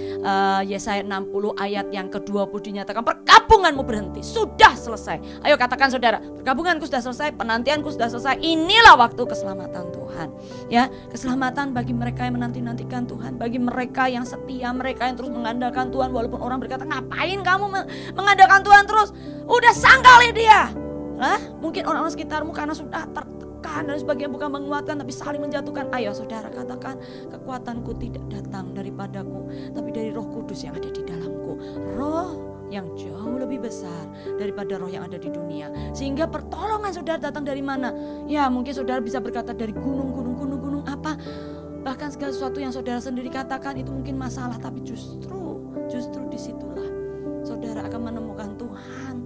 Yesaya 60 ayat yang ke-20 dinyatakan perkabunganmu berhenti, sudah selesai. Ayo katakan saudara, perkabunganku sudah selesai, penantianku sudah selesai. Inilah waktu keselamatan Tuhan. Ya, keselamatan bagi mereka yang menanti-nantikan Tuhan, bagi mereka yang setia, mereka yang terus mengandalkan Tuhan walaupun orang berkata, ngapain kamu mengandalkan Tuhan terus? Udah sangkali dia. Mungkin orang-orang sekitarmu karena sudah tertekan dan sebagainya, bukan menguatkan tapi saling menjatuhkan. Ayo saudara katakan, kekuatanku tidak datang daripadaku, tapi dari Roh Kudus yang ada di dalamku. Roh yang jauh lebih besar daripada roh yang ada di dunia. Sehingga pertolongan saudara datang dari mana? Ya, mungkin saudara bisa berkata dari gunung apa? Bahkan segala sesuatu yang saudara sendiri katakan itu mungkin masalah, tapi justru disitulah saudara akan menemukan Tuhan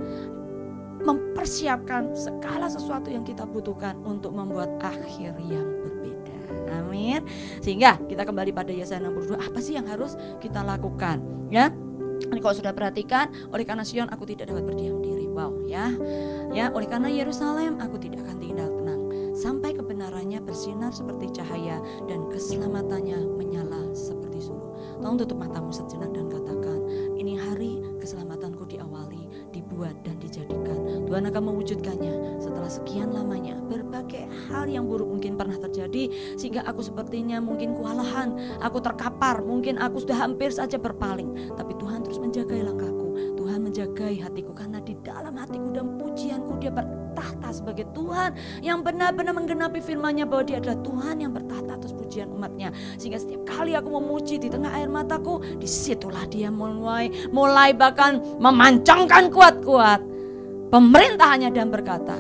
mempersiapkan segala sesuatu yang kita butuhkan untuk membuat akhir yang berbeda. Amin. Sehingga kita kembali pada Yesaya 62, apa sih yang harus kita lakukan? Ya, ini kalau sudah perhatikan, oleh karena Sion aku tidak dapat berdiam diri. Wow, ya, oleh karena Yerusalem aku tidak akan tinggal tenang sampai kebenarannya bersinar seperti cahaya dan keselamatannya menyala seperti suluh. Tolong tutup matamu sejenak dan katakan, ini hari keselamatanku diawali, dibuat dan dijadikan. Tuhan akan mewujudkannya setelah sekian lamanya. Berbagai hal yang buruk mungkin pernah terjadi, sehingga aku sepertinya mungkin kewalahan, aku terkapar, mungkin aku sudah hampir saja berpaling. Tapi Tuhan terus menjagai langkahku, Tuhan menjagai hatiku, karena di dalam hatiku dan pujianku Dia bertahta sebagai Tuhan yang benar-benar menggenapi firman-Nya, bahwa Dia adalah Tuhan yang bertahta atas pujian puji-pujian umatnya. Sehingga setiap kali aku memuji di tengah air mataku, disitulah dia mulai bahkan memancangkan kuat-kuat pemerintahannya dan berkata,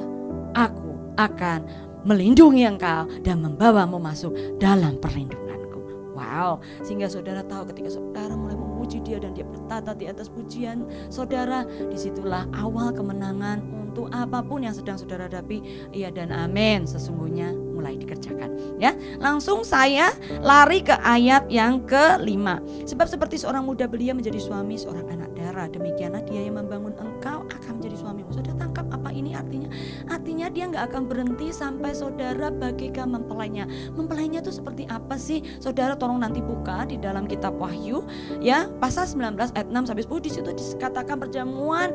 aku akan melindungi engkau dan membawamu masuk dalam perlindunganku. Wow, sehingga saudara tahu ketika saudara mulai memuji dia dan dia bertata di atas pujian saudara, disitulah awal kemenangan untuk apapun yang sedang saudara hadapi. Iya dan amin, sesungguhnya mulai dikerjakan. Ya, langsung saya lari ke ayat yang ke-5. Sebab seperti seorang muda belia menjadi suami seorang anak darah, demikianlah dia yang membangun engkau akan menjadi suamimu. Saudara tangkap apa ini artinya? Artinya dia nggak akan berhenti sampai saudara bagaikan mempelainya. Mempelainya itu seperti apa sih? Saudara tolong nanti buka di dalam kitab Wahyu ya, pasal 19 ayat 6 sampai 10. Di situ dikatakan perjamuan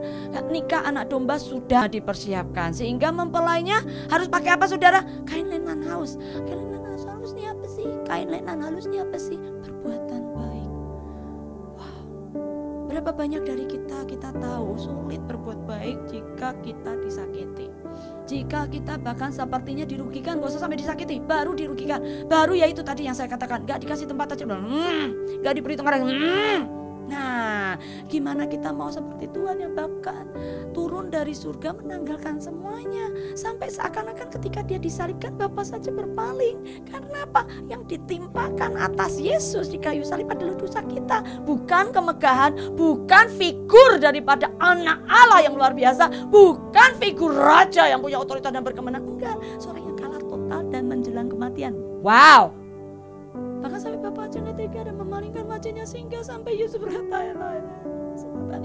nikah anak domba sudah dipersiapkan, sehingga mempelainya harus pakai apa saudara? Kain lenan halus. Kain lenan halus ini apa sih? Kain lenan halus ini apa sih? Perbuatan baik. Wow. Berapa banyak dari kita tahu sulit berbuat baik jika kita disakiti. Jika kita bahkan sepertinya dirugikan, gak usah sampai disakiti, baru dirugikan. Baru ya itu tadi yang saya katakan, gak dikasih tempat aja, gak diperhitungkan. Nah, gimana kita mau seperti Tuhan yang bahkan turun dari surga menanggalkan semuanya, sampai seakan-akan ketika dia disalibkan Bapa saja berpaling. Karena apa? Yang ditimpakan atas Yesus di kayu salib adalah dosa kita, bukan kemegahan, bukan figur daripada anak Allah yang luar biasa, bukan figur raja yang punya otoritas dan berkemenangan. Enggak, seorang yang kalah total dan menjelang kematian. Wow. Bahkan sampai Bapa aja gak tega dan memalingkan wajahnya, sehingga sampai Yesus berkata,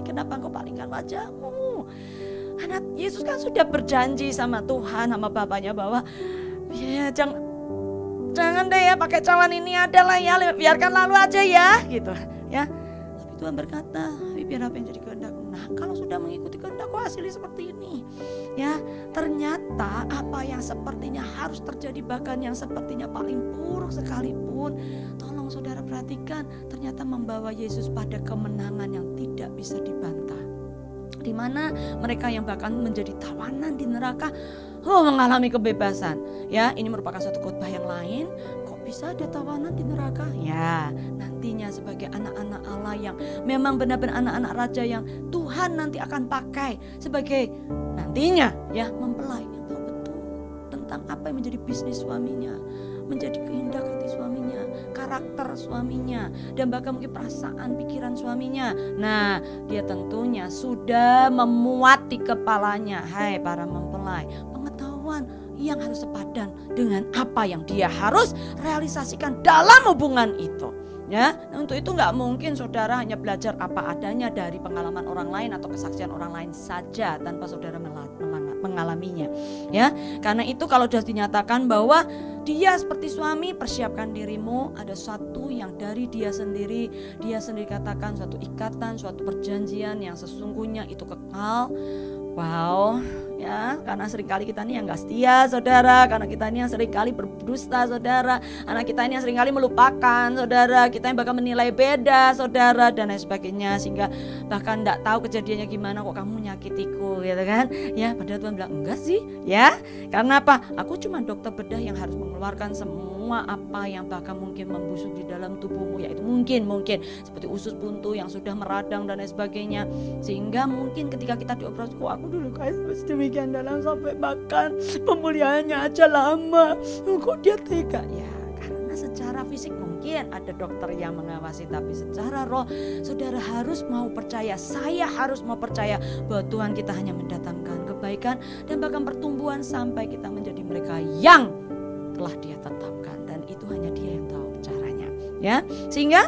kenapa engkau palingkan wajahmu? Anak Yesus kan sudah berjanji sama Tuhan, sama Bapaknya bahwa ya jangan deh ya pakai cawan ini adalah ya, biarkan lalu aja ya gitu ya. Tapi Tuhan berkata, biar apa yang jadi kehendakmu. Nah, kalau sudah mengikuti kehendakku hasilnya seperti ini. Ya, ternyata apa yang sepertinya harus terjadi, bahkan yang sepertinya paling buruk sekalipun, tolong saudara perhatikan, ternyata membawa Yesus pada kemenangan yang tidak bisa dibantah. Di mana mereka yang bahkan menjadi tawanan di neraka mengalami kebebasan. Ya, ini merupakan satu khotbah yang lain. Kok bisa ada tawanan di neraka? Ya, nantinya sebagai anak-anak Allah yang memang benar-benar anak-anak raja yang Tuhan nanti akan pakai sebagai nantinya ya mempelai yang tahu betul tentang apa yang menjadi bisnis suaminya, menjadi kehendak hati suaminya, karakter suaminya, dan bahkan mungkin perasaan pikiran suaminya. Nah, dia tentunya sudah memuat di kepalanya, hai para mempelai, pengetahuan yang harus sepadan dengan apa yang dia harus realisasikan dalam hubungan itu. Ya, nah untuk itu nggak mungkin saudara hanya belajar apa adanya dari pengalaman orang lain atau kesaksian orang lain saja tanpa saudara mengalaminya. Ya, karena itu kalau sudah dinyatakan bahwa dia seperti suami, persiapkan dirimu, ada sesuatu yang dari dia sendiri katakan, suatu ikatan, suatu perjanjian yang sesungguhnya itu kekal. Wow, ya, karena seringkali kita ini yang gak setia saudara, karena kita ini yang seringkali berdusta saudara, anak kita ini yang seringkali melupakan saudara, kita yang bahkan menilai beda saudara dan lain sebagainya, sehingga bahkan gak tahu kejadiannya gimana kok kamu menyakitiku gitu kan. Ya, padahal Tuhan bilang enggak sih ya, karena apa? Aku cuma dokter bedah yang harus mengeluarkan semua apa yang bahkan mungkin membusuk di dalam tubuhmu, yaitu mungkin seperti usus buntu yang sudah meradang dan lain sebagainya, sehingga mungkin ketika kita dioperasi, kok aku dulu kayak demikian dalam sampai bahkan pemulihannya aja lama, kok dia tega ya, karena secara fisik mungkin ada dokter yang mengawasi, tapi secara roh saudara harus mau percaya, saya harus mau percaya bahwa Tuhan kita hanya mendatangkan kebaikan dan bahkan pertumbuhan sampai kita menjadi mereka yang telah Dia tetapkan, dan itu hanya Dia yang tahu caranya ya. Sehingga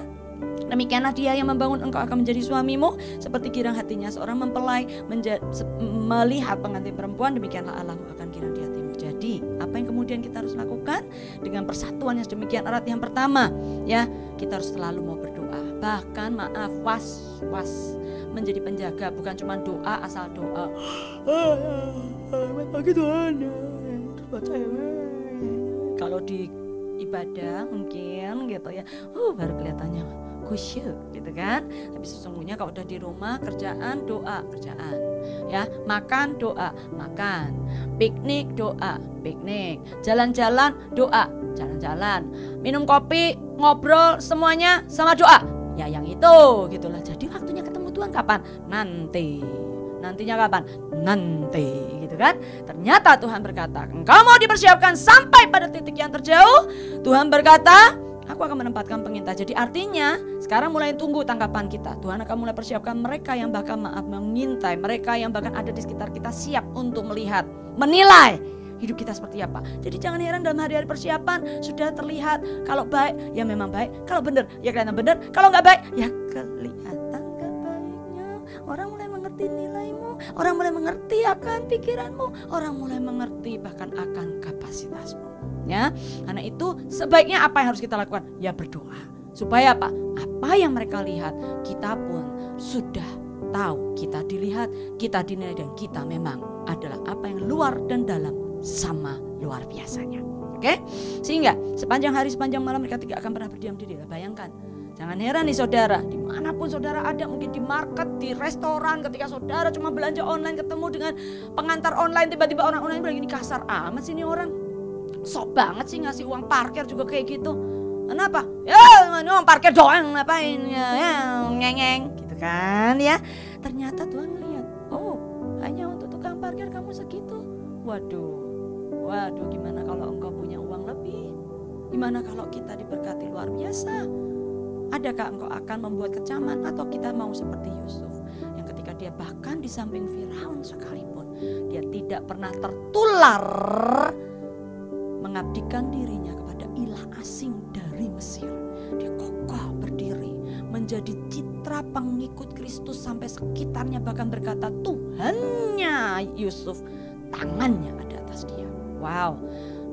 demikianlah dia yang membangun engkau akan menjadi suamimu, seperti girang hatinya seorang mempelai melihat pengantin perempuan, demikianlah Allahmu akan girang di hatimu. Jadi apa yang kemudian kita harus lakukan dengan persatuan yang sedemikian erat? Yang pertama ya, kita harus selalu mau berdoa, bahkan was menjadi penjaga, bukan cuma doa asal doa. Bagi Tuhan, kalau di ibadah mungkin gitu ya, baru kelihatannya khusyuk gitu kan. Tapi sesungguhnya kalau udah di rumah kerjaan doa, kerjaan. Ya, makan doa, makan. Piknik doa, piknik. Jalan-jalan doa, jalan-jalan. Minum kopi, ngobrol semuanya sama doa. Ya yang itu gitulah. Jadi waktunya ketemu Tuhan kapan? Nanti. Nantinya kapan? Nanti gitu kan. Ternyata Tuhan berkata, engkau mau dipersiapkan sampai pada titik yang terjauh. Tuhan berkata, aku akan menempatkan pengintai. Jadi artinya sekarang mulai tunggu tanggapan kita. Tuhan akan mulai persiapkan mereka yang bahkan mengintai. Mereka yang bahkan ada di sekitar kita siap untuk melihat, menilai hidup kita seperti apa. Jadi jangan heran dalam hari-hari persiapan sudah terlihat. Kalau baik ya memang baik, kalau benar ya kelihatan benar, kalau nggak baik ya kelihatan nggak baiknya. Orang mulai mengerti nilaimu, orang mulai mengerti akan pikiranmu, orang mulai mengerti bahkan akan kapasitasmu. Ya, karena itu sebaiknya apa yang harus kita lakukan? Ya berdoa. Supaya apa? Apa yang mereka lihat kita pun sudah tahu, kita dilihat, kita dinilai, dan kita memang adalah apa yang luar dan dalam sama luar biasanya. Oke? Sehingga sepanjang hari sepanjang malam mereka tidak akan pernah berdiam diri. Bayangkan, jangan heran nih saudara, dimanapun saudara ada, mungkin di market, di restoran, ketika saudara cuma belanja online ketemu dengan pengantar online, tiba-tiba orang online bilang gini, kasar amat sih ini orang, sok banget sih ngasih uang parkir juga kayak gitu. Kenapa? Ya uang parkir doang, ngapain ya, ngeng-ngeng gitu kan ya. Ternyata Tuhan lihat, oh hanya untuk tukang parkir kamu segitu. Waduh, gimana kalau engkau punya uang lebih? Gimana kalau kita diberkati luar biasa? Adakah engkau akan membuat kecaman, atau kita mau seperti Yusuf yang ketika dia bahkan di samping Firaun sekalipun dia tidak pernah tertular mengabdikan dirinya kepada ilah asing dari Mesir. Dia kokoh berdiri menjadi citra pengikut Kristus sampai sekitarnya bahkan berkata Tuhannya Yusuf, tangannya ada atas dia. Wow,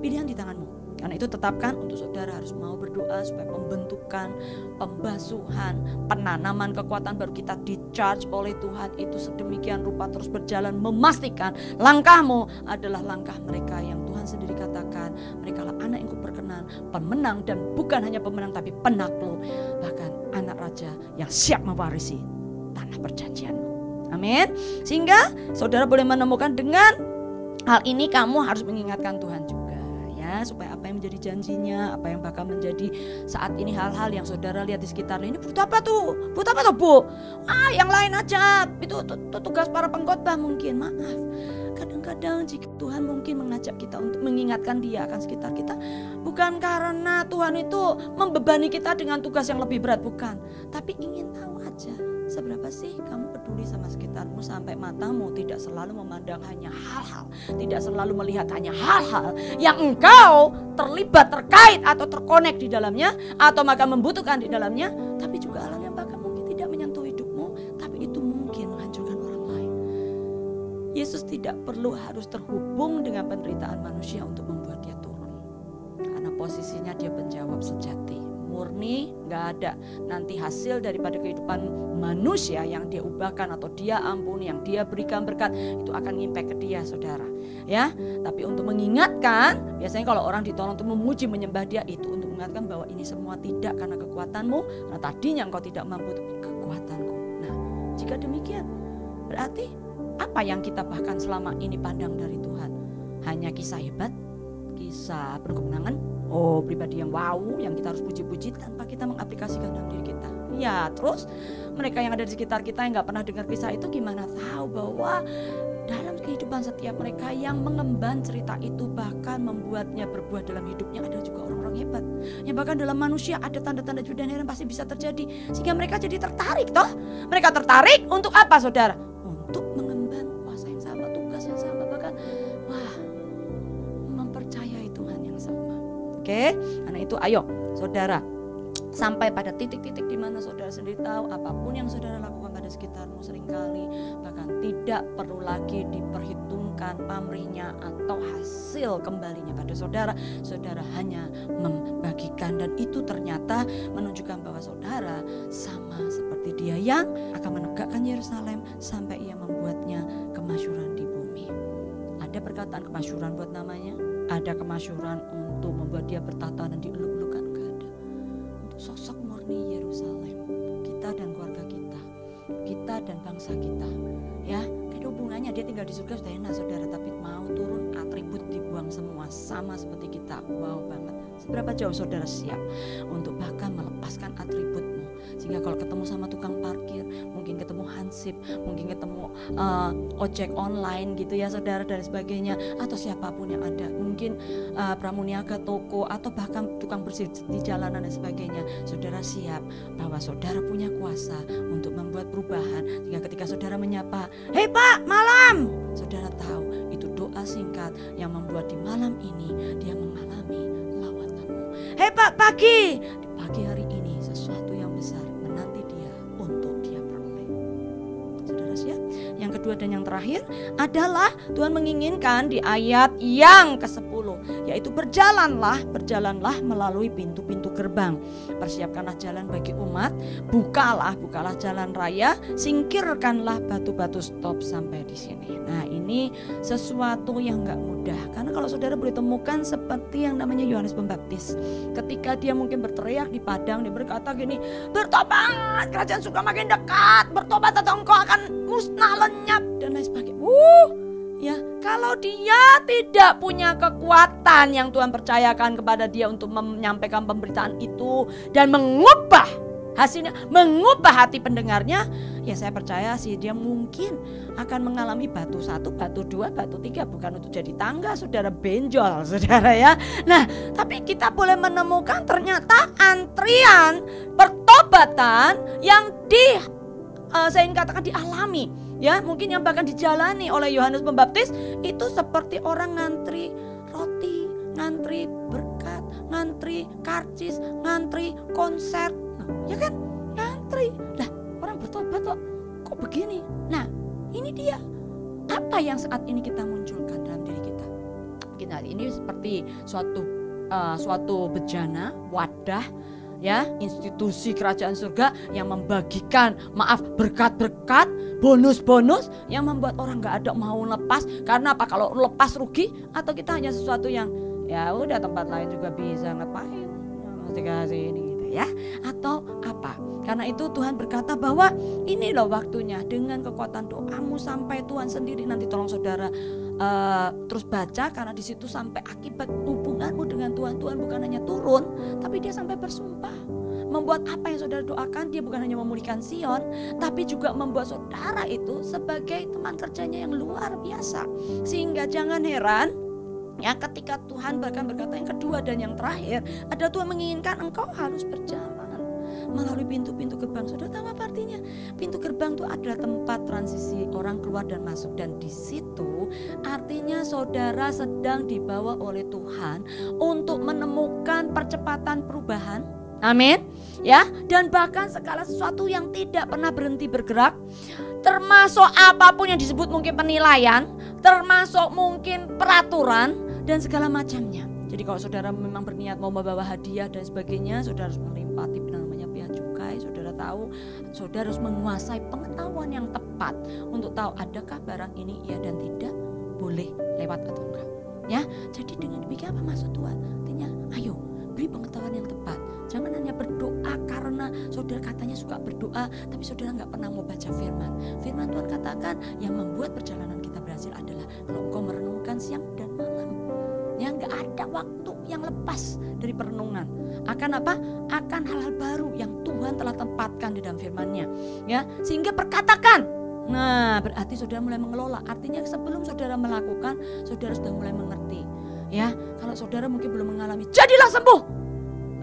pilihan di tanganmu. Karena itu tetapkan untuk saudara harus mau berdoa supaya pembentukan, pembasuhan, penanaman kekuatan baru kita di-charge oleh Tuhan itu sedemikian rupa terus berjalan, memastikan langkahmu adalah langkah mereka yang Tuhan sendiri katakan, mereka lah anak yang kuperkenan, pemenang, dan bukan hanya pemenang tapi penakluk, bahkan anak raja yang siap mewarisi tanah perjanjianku. Amin. Sehingga saudara boleh menemukan dengan hal ini kamu harus mengingatkan Tuhan juga ya, supaya apa yang menjadi janjinya, apa yang bakal menjadi saat ini hal-hal yang saudara lihat di sekitar ini, butuh apa tuh? Butuh apa tuh Bu? Yang lain aja, itu tugas para pengkhotbah mungkin. Maaf, kadang-kadang jika Tuhan mungkin mengajak kita untuk mengingatkan dia akan sekitar kita, bukan karena Tuhan itu membebani kita dengan tugas yang lebih berat, bukan, tapi ingin tahu aja seberapa sih kamu peduli sama sekitarmu sampai matamu tidak selalu memandang hanya hal-hal, tidak selalu melihat hanya hal-hal yang engkau terlibat, terkait atau terkonek di dalamnya atau maka membutuhkan di dalamnya, tapi juga hal yang bahkan mungkin tidak menyentuh hidupmu tapi itu mungkin menghancurkan orang lain. Yesus tidak perlu harus terhubung dengan penderitaan manusia untuk membuat dia turun, karena posisinya dia penjawab sejati, murni, gak ada nanti hasil daripada kehidupan manusia yang dia ubahkan atau dia ampuni, yang dia berikan berkat, itu akan ngimpact ke dia saudara ya. Tapi untuk mengingatkan, biasanya kalau orang ditolong untuk memuji menyembah dia, itu untuk mengingatkan bahwa ini semua tidak karena kekuatanmu, karena tadinya engkau tidak mampu, tapi kekuatanku. Nah jika demikian berarti apa yang kita bahkan selama ini pandang dari Tuhan hanya kisah hebat, kisah penuh kemenangan, pribadi yang wow, yang kita harus puji-puji tanpa kita mengaplikasikan dalam diri kita. Ya, terus mereka yang ada di sekitar kita yang gak pernah dengar kisah itu gimana tahu bahwa dalam kehidupan setiap mereka yang mengemban cerita itu bahkan membuatnya berbuah dalam hidupnya ada juga orang-orang hebat. Yang bahkan dalam manusia ada tanda-tanda dan heran pasti bisa terjadi. Sehingga mereka jadi tertarik toh. Mereka tertarik untuk apa saudara? Untuk mengemban kuasa yang sama, tugas yang sama, bahkan mempercayai Tuhan yang sama. Oke, karena itu ayo saudara, sampai pada titik-titik di mana saudara sendiri tahu apapun yang saudara lakukan pada sekitarmu seringkali bahkan tidak perlu lagi diperhitungkan pamrihnya atau hasil kembalinya pada saudara. Saudara hanya membagikan, dan itu ternyata menunjukkan bahwa saudara sama seperti dia yang akan menegakkan Yerusalem sampai ia membuatnya kemasyhuran di bumi. Ada perkataan kemasyhuran buat namanya, ada kemasyhuran untuk membuat dia bertata dan dieluk-elukan, gak ada. Untuk sosok murni Yerusalem bangsa kita. Ya, ada hubungannya, dia tinggal di surga sudah enak saudara, tapi mau turun atribut dibuang semua sama seperti kita. Wow banget. Seberapa jauh saudara siap untuk bahkan melepaskan atributmu, sehingga kalau ketemu sama tukang parkir, mungkin ketemu hansip, mungkin ketemu ojek online gitu ya saudara dan sebagainya, atau siapapun yang ada, mungkin pramuniaga toko atau bahkan tukang bersih di jalanan dan sebagainya, saudara siap bahwa saudara punya kuasa untuk membuat perubahan, sehingga ketika saudara menyapa, "Hei Pak, malam," saudara tahu itu doa singkat yang membuat di malam ini dia mengalami lawatanmu. "Hei Pak, pagi," di pagi hari ini sesuatu yang besar menanti dia untuk dia peroleh. Saudara siap? Yang kedua dan yang terakhir adalah Tuhan menginginkan di ayat yang ke-10, yaitu berjalanlah melalui pintu-pintu gerbang. Persiapkanlah jalan bagi umat, bukalah jalan raya, singkirkanlah batu-batu stop sampai di sini. Nah, ini sesuatu yang gak mudah, karena kalau saudara boleh temukan seperti yang namanya Yohanes Pembaptis, ketika dia mungkin berteriak di padang, dia berkata gini, "Bertobat, kerajaan surga makin dekat, bertobat atau engkau akan musnah, lenyap," dan lain sebagainya. Ya, kalau dia tidak punya kekuatan yang Tuhan percayakan kepada dia untuk menyampaikan pemberitaan itu dan mengubah hasilnya, mengubah hati pendengarnya, ya saya percaya sih dia mungkin akan mengalami batu 1, batu 2, batu 3, bukan untuk jadi tangga, saudara, benjol saudara ya. Nah, tapi kita boleh menemukan ternyata antrian pertobatan yang saya ingin katakan dialami. Ya, mungkin yang bahkan dijalani oleh Yohanes Pembaptis itu seperti orang ngantri roti, ngantri berkat, ngantri karcis, ngantri konser. Ya kan? Ngantri. Lah, orang bertobat kok begini? Nah, ini dia. Apa yang saat ini kita munculkan dalam diri kita? Kita ini seperti suatu bejana, wadah, ya, institusi kerajaan surga yang membagikan berkat-berkat, bonus-bonus yang membuat orang gak ada mau lepas. Karena apa? Kalau lepas rugi, atau kita hanya sesuatu yang ya udah tempat lain juga bisa ngapain, mesti kasih ini gitu ya, atau apa. Karena itu Tuhan berkata bahwa ini loh waktunya, dengan kekuatan doamu sampai Tuhan sendiri nanti tolong saudara terus baca, karena di situ sampai akibat hubunganmu dengan Tuhan bukan hanya turun, tapi dia sampai bersumpah. Membuat apa yang saudara doakan, dia bukan hanya memulihkan Sion, tapi juga membuat saudara itu sebagai teman kerjanya yang luar biasa. Sehingga jangan heran ya ketika Tuhan bahkan berkata yang kedua dan yang terakhir, ada Tuhan menginginkan engkau harus berjalan melalui pintu-pintu gerbang. Saudara tahu apa artinya? Pintu gerbang itu adalah tempat transisi orang keluar dan masuk, dan di situ artinya saudara sedang dibawa oleh Tuhan untuk menemukan percepatan perubahan. Amin. Ya, dan bahkan segala sesuatu yang tidak pernah berhenti bergerak, termasuk apapun yang disebut mungkin penilaian, termasuk mungkin peraturan dan segala macamnya. Jadi kalau saudara memang berniat mau membawa hadiah dan sebagainya, saudara harus melimpati namanya bea cukai. Saudara tahu, saudara harus menguasai pengetahuan yang tepat untuk tahu adakah barang ini iya dan tidak, boleh lewat atau enggak. Ya, jadi dengan demikian apa maksud Tuhan? Artinya, ayo beri pengetahuan yang tepat. Jangan hanya berdoa karena saudara katanya suka berdoa, tapi saudara nggak pernah mau baca firman. Firman Tuhan katakan yang membuat perjalanan kita berhasil adalah kalau engkau merenungkan siang dan malam. Ya, nggak ada waktu yang lepas dari perenungan. Akan apa? Akan hal-hal baru yang Tuhan telah tempatkan di dalam firman-Nya. Ya, sehingga perkatakan. Nah, berarti saudara mulai mengelola. Artinya sebelum saudara melakukan, saudara sudah mulai mengerti. Ya, kalau saudara mungkin belum mengalami, jadilah sembuh.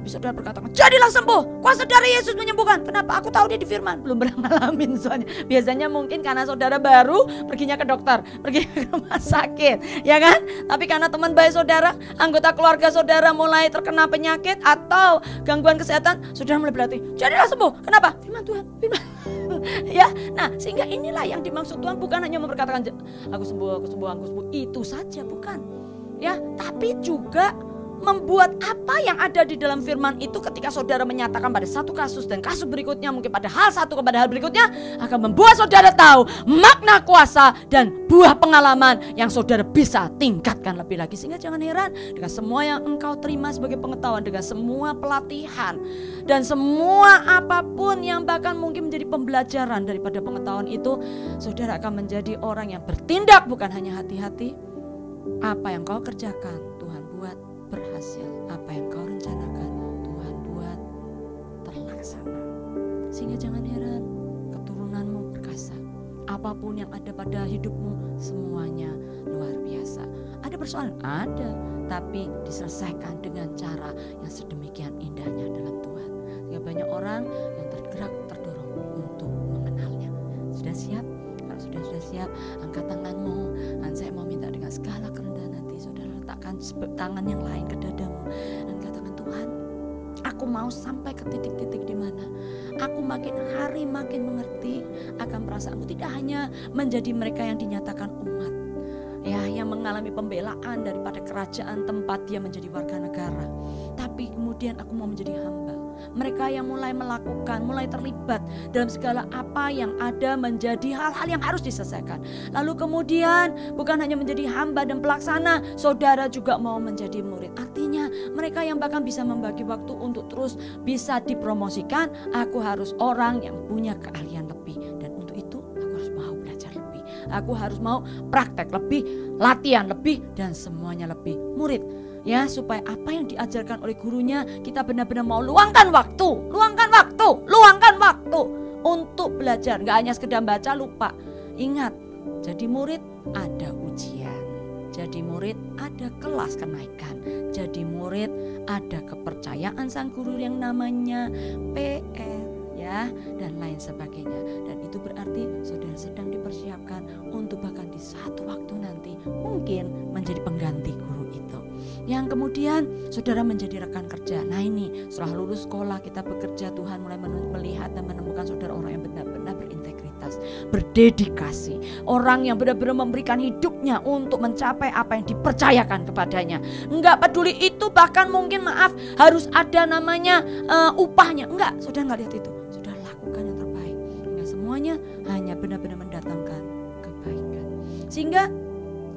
Tapi saudara berkata, jadilah sembuh. Kuasa dari Yesus menyembuhkan. Kenapa? Aku tahu dia di firman. Belum pernah ngalamin soalnya. Biasanya mungkin karena saudara baru perginya ke dokter, pergi ke rumah sakit, ya kan? Tapi karena teman baik saudara, anggota keluarga saudara mulai terkena penyakit atau gangguan kesehatan, saudara mulai berarti, jadilah sembuh. Kenapa? Firman Tuhan, firman. Ya, nah sehingga inilah yang dimaksud Tuhan, bukan hanya memperkatakan aku sembuh, itu saja bukan. Ya, tapi juga membuat apa yang ada di dalam firman itu ketika saudara menyatakan pada satu kasus dan kasus berikutnya, mungkin pada hal satu kepada hal berikutnya, akan membuat saudara tahu makna kuasa dan buah pengalaman yang saudara bisa tingkatkan lebih lagi. Sehingga jangan heran dengan semua yang engkau terima sebagai pengetahuan, dengan semua pelatihan dan semua apapun yang bahkan mungkin menjadi pembelajaran daripada pengetahuan itu, saudara akan menjadi orang yang bertindak bukan hanya hati-hati. Apa yang kau kerjakan Tuhan buat berhasil, apa yang kau rencanakan Tuhan buat terlaksana. Sehingga jangan heran keturunanmu berkasa. Apapun yang ada pada hidupmu semuanya luar biasa. Ada persoalan? Ada, tapi diselesaikan dengan cara yang sedemikian indahnya dalam Tuhan. Sehingga banyak orang yang tergerak, terdorong untuk mengenalnya. Sudah siap? Kalau sudah siap, angkat tanganmu. Dan saya mau minta dengan segala kerendahan hati, saudara letakkan tangan yang lain ke dadamu dan katakan, Tuhan, aku mau sampai ke titik-titik di mana aku makin hari makin mengerti akan perasaanku, tidak hanya menjadi mereka yang dinyatakan umat, ya, yang mengalami pembelaan daripada kerajaan tempat dia menjadi warga negara, tapi kemudian aku mau menjadi hamba. Mereka yang mulai melakukan, mulai terlibat dalam segala apa yang ada menjadi hal-hal yang harus diselesaikan. Lalu kemudian bukan hanya menjadi hamba dan pelaksana, saudara juga mau menjadi murid. Artinya mereka yang bahkan bisa membagi waktu untuk terus bisa dipromosikan. Aku harus orang yang punya keahlian lebih, dan untuk itu aku harus mau belajar lebih. Aku harus mau praktek lebih, latihan lebih, dan semuanya lebih. Murid, ya, supaya apa yang diajarkan oleh gurunya kita benar-benar mau luangkan waktu untuk belajar. Gak hanya sekedar baca lupa. Ingat, jadi murid ada ujian, jadi murid ada kelas kenaikan, jadi murid ada kepercayaan sang guru yang namanya PR, ya, dan lain sebagainya. Dan itu berarti saudara sedang dipersiapkan untuk bahkan di satu waktu nanti mungkin menjadi pengganti guru itu. Yang kemudian saudara menjadi rekan kerja. Nah ini setelah lulus sekolah kita bekerja, Tuhan mulai melihat dan menemukan saudara orang yang benar-benar berintegritas, berdedikasi, orang yang benar-benar memberikan hidupnya untuk mencapai apa yang dipercayakan kepadanya. Enggak peduli itu bahkan mungkin harus ada namanya upahnya. Enggak, saudara enggak lihat itu. Saudara lakukan yang terbaik. Hingga semuanya hanya benar-benar mendatangkan kebaikan. Sehingga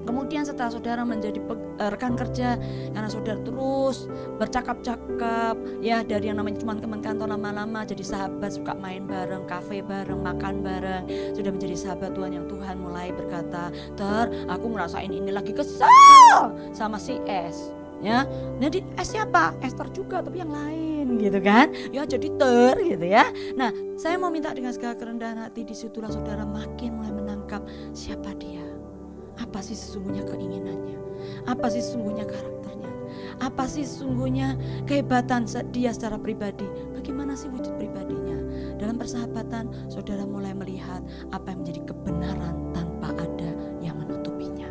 kemudian setelah saudara menjadi rekan kerja, karena saudara terus bercakap-cakap, ya, dari yang namanya cuma teman kantor lama-lama jadi sahabat, suka main bareng, kafe bareng, makan bareng, sudah menjadi sahabat Tuhan yang Tuhan mulai berkata, aku ngerasain ini lagi kesal sama si S. Ya, nah di S siapa? Esther juga tapi yang lain gitu kan. Ya jadi gitu ya. Nah, saya mau minta dengan segala kerendahan hati, disitulah saudara makin mulai menangkap siapa dia. Apa sih sesungguhnya keinginannya? Apa sih sesungguhnya karakternya? Apa sih sesungguhnya kehebatan dia secara pribadi? Bagaimana sih wujud pribadinya? Dalam persahabatan, saudara mulai melihat apa yang menjadi kebenaran tanpa ada yang menutupinya.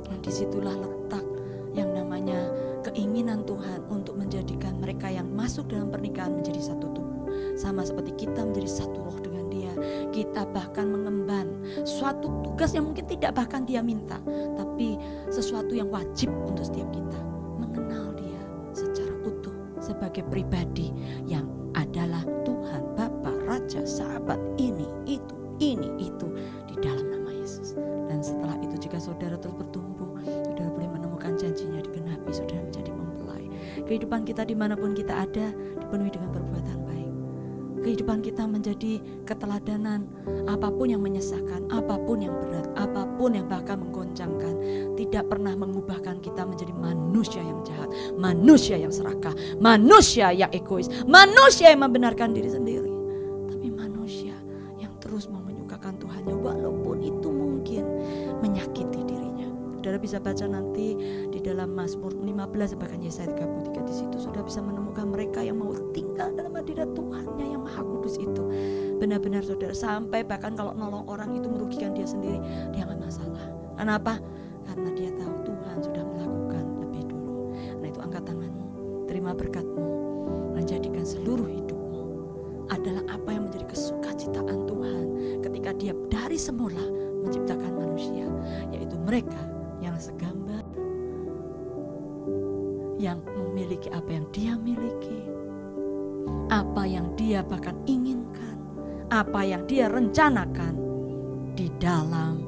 Dan disitulah letak yang namanya keinginan Tuhan untuk menjadikan mereka yang masuk dalam pernikahan menjadi satu tubuh. Sama seperti kita menjadi satu roh dengan dia. Kita bahkan mengemban suatu tugas yang mungkin tidak bahkan dia minta, tapi sesuatu yang wajib untuk setiap kita. Mengenal dia secara utuh sebagai pribadi yang adalah Tuhan, Bapa, Raja, Sahabat, ini, itu di dalam nama Yesus. Dan setelah itu jika saudara terus bertumbuh, saudara boleh menemukan janjinya digenapi, saudara menjadi mempelai. Kehidupan kita dimanapun kita ada dipenuhi dengan perbuatan baik. Kehidupan kita menjadi keteladanan. Apapun yang menyesakkan, apapun yang berat, apapun yang bahkan menggoncangkan, tidak pernah mengubahkan kita menjadi manusia yang jahat, manusia yang serakah, manusia yang egois, manusia yang membenarkan diri sendiri. Tapi manusia yang terus mau menyukakan Tuhannya walaupun itu mungkin menyakiti dirinya. Saudara bisa baca nanti di dalam Mazmur 15 bahkan Yesaya 33, di situ sudah bisa menemukan mereka yang mau tinggal dalam hadirat Tuhannya yang Maha Kudus itu. Benar-benar saudara, sampai bahkan kalau nolong orang itu merugikan dia sendiri, dia nggak masalah. Kenapa? Karena dia tahu Tuhan sudah melakukan lebih dulu. Karena itu angkat tanganmu, terima berkatmu, menjadikan seluruh hidupmu adalah apa yang menjadi kesukacitaan Tuhan ketika dia dari semula menciptakan manusia, yaitu mereka yang segambar yang memiliki apa yang dia miliki, apa yang dia bahkan inginkan, apa yang dia rencanakan di dalam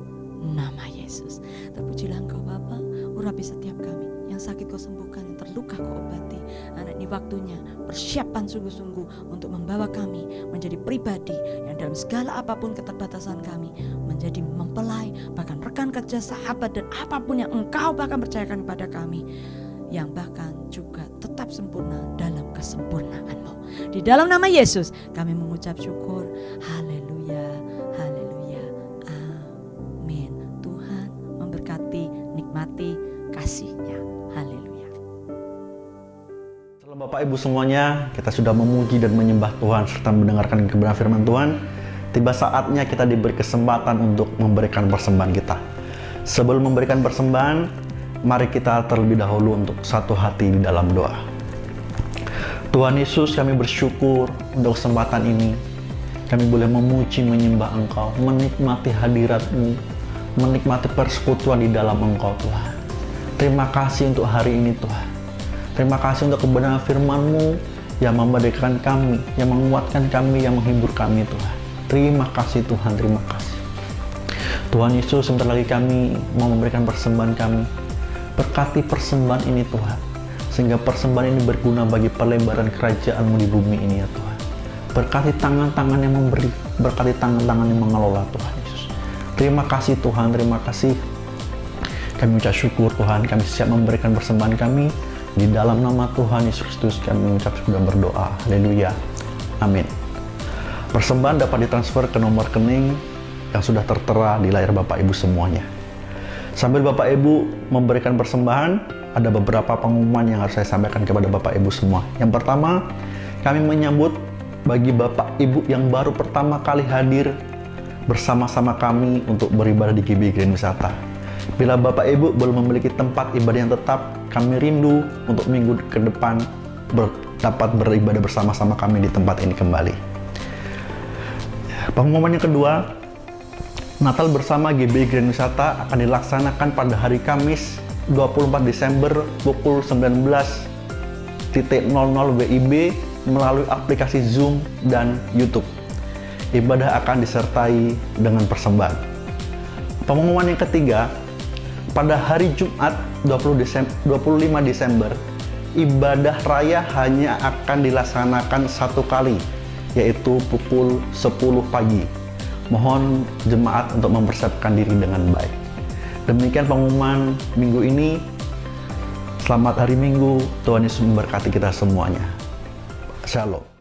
nama Yesus. Terpujilah Engkau Bapa, urapi setiap kami. Yang sakit Kau sembuhkan, yang terluka Kau obati. Anak, ini waktunya persiapan sungguh-sungguh untuk membawa kami menjadi pribadi yang dalam segala apapun keterbatasan kami menjadi mempelai, bahkan rekan kerja, sahabat, dan apapun yang Engkau bahkan percayakan kepada kami, yang bahkan juga tetap sempurna dalam kesempurnaan-Mu. Di dalam nama Yesus kami mengucap syukur. Haleluya, haleluya, amin. Tuhan memberkati, nikmati kasih-Nya. Haleluya. Selamat Bapak Ibu semuanya, kita sudah memuji dan menyembah Tuhan serta mendengarkan kebenaran firman Tuhan. Tiba saatnya kita diberi kesempatan untuk memberikan persembahan kita. Sebelum memberikan persembahan, mari kita terlebih dahulu untuk satu hati di dalam doa. Tuhan Yesus, kami bersyukur untuk kesempatan ini. Kami boleh memuji, menyembah Engkau, menikmati hadirat-Mu, menikmati persekutuan di dalam Engkau Tuhan. Terima kasih untuk hari ini Tuhan. Terima kasih untuk kebenaran firman-Mu yang memberikan kami, yang menguatkan kami, yang menghibur kami Tuhan. Terima kasih Tuhan, terima kasih. Tuhan Yesus, sebentar lagi kami mau memberikan persembahan kami. Berkati persembahan ini Tuhan, sehingga persembahan ini berguna bagi pelebaran kerajaan-Mu di bumi ini ya Tuhan. Berkati tangan-tangan yang memberi, berkati tangan-tangan yang mengelola Tuhan Yesus. Terima kasih Tuhan, terima kasih. Kami ucap syukur Tuhan, kami siap memberikan persembahan kami. Di dalam nama Tuhan Yesus Kristus kami mengucap syukur dan berdoa. Haleluya. Amin. Persembahan dapat ditransfer ke nomor rekening yang sudah tertera di layar Bapak Ibu semuanya. Sambil Bapak Ibu memberikan persembahan, ada beberapa pengumuman yang harus saya sampaikan kepada Bapak Ibu semua. Yang pertama, kami menyambut bagi Bapak Ibu yang baru pertama kali hadir bersama-sama kami untuk beribadah di GBI Grand Wisata. Bila Bapak Ibu belum memiliki tempat ibadah yang tetap, kami rindu untuk minggu ke depan dapat beribadah bersama-sama kami di tempat ini kembali. Pengumuman yang kedua, Natal bersama GBI Grand Wisata akan dilaksanakan pada hari Kamis 24 Desember pukul 19.00 WIB melalui aplikasi Zoom dan YouTube. Ibadah akan disertai dengan persembahan. Pengumuman yang ketiga, pada hari Jumat 25 Desember, ibadah raya hanya akan dilaksanakan satu kali, yaitu pukul 10 pagi. Mohon jemaat untuk mempersiapkan diri dengan baik. Demikian pengumuman minggu ini. Selamat hari Minggu, Tuhan Yesus memberkati kita semuanya. Shalom.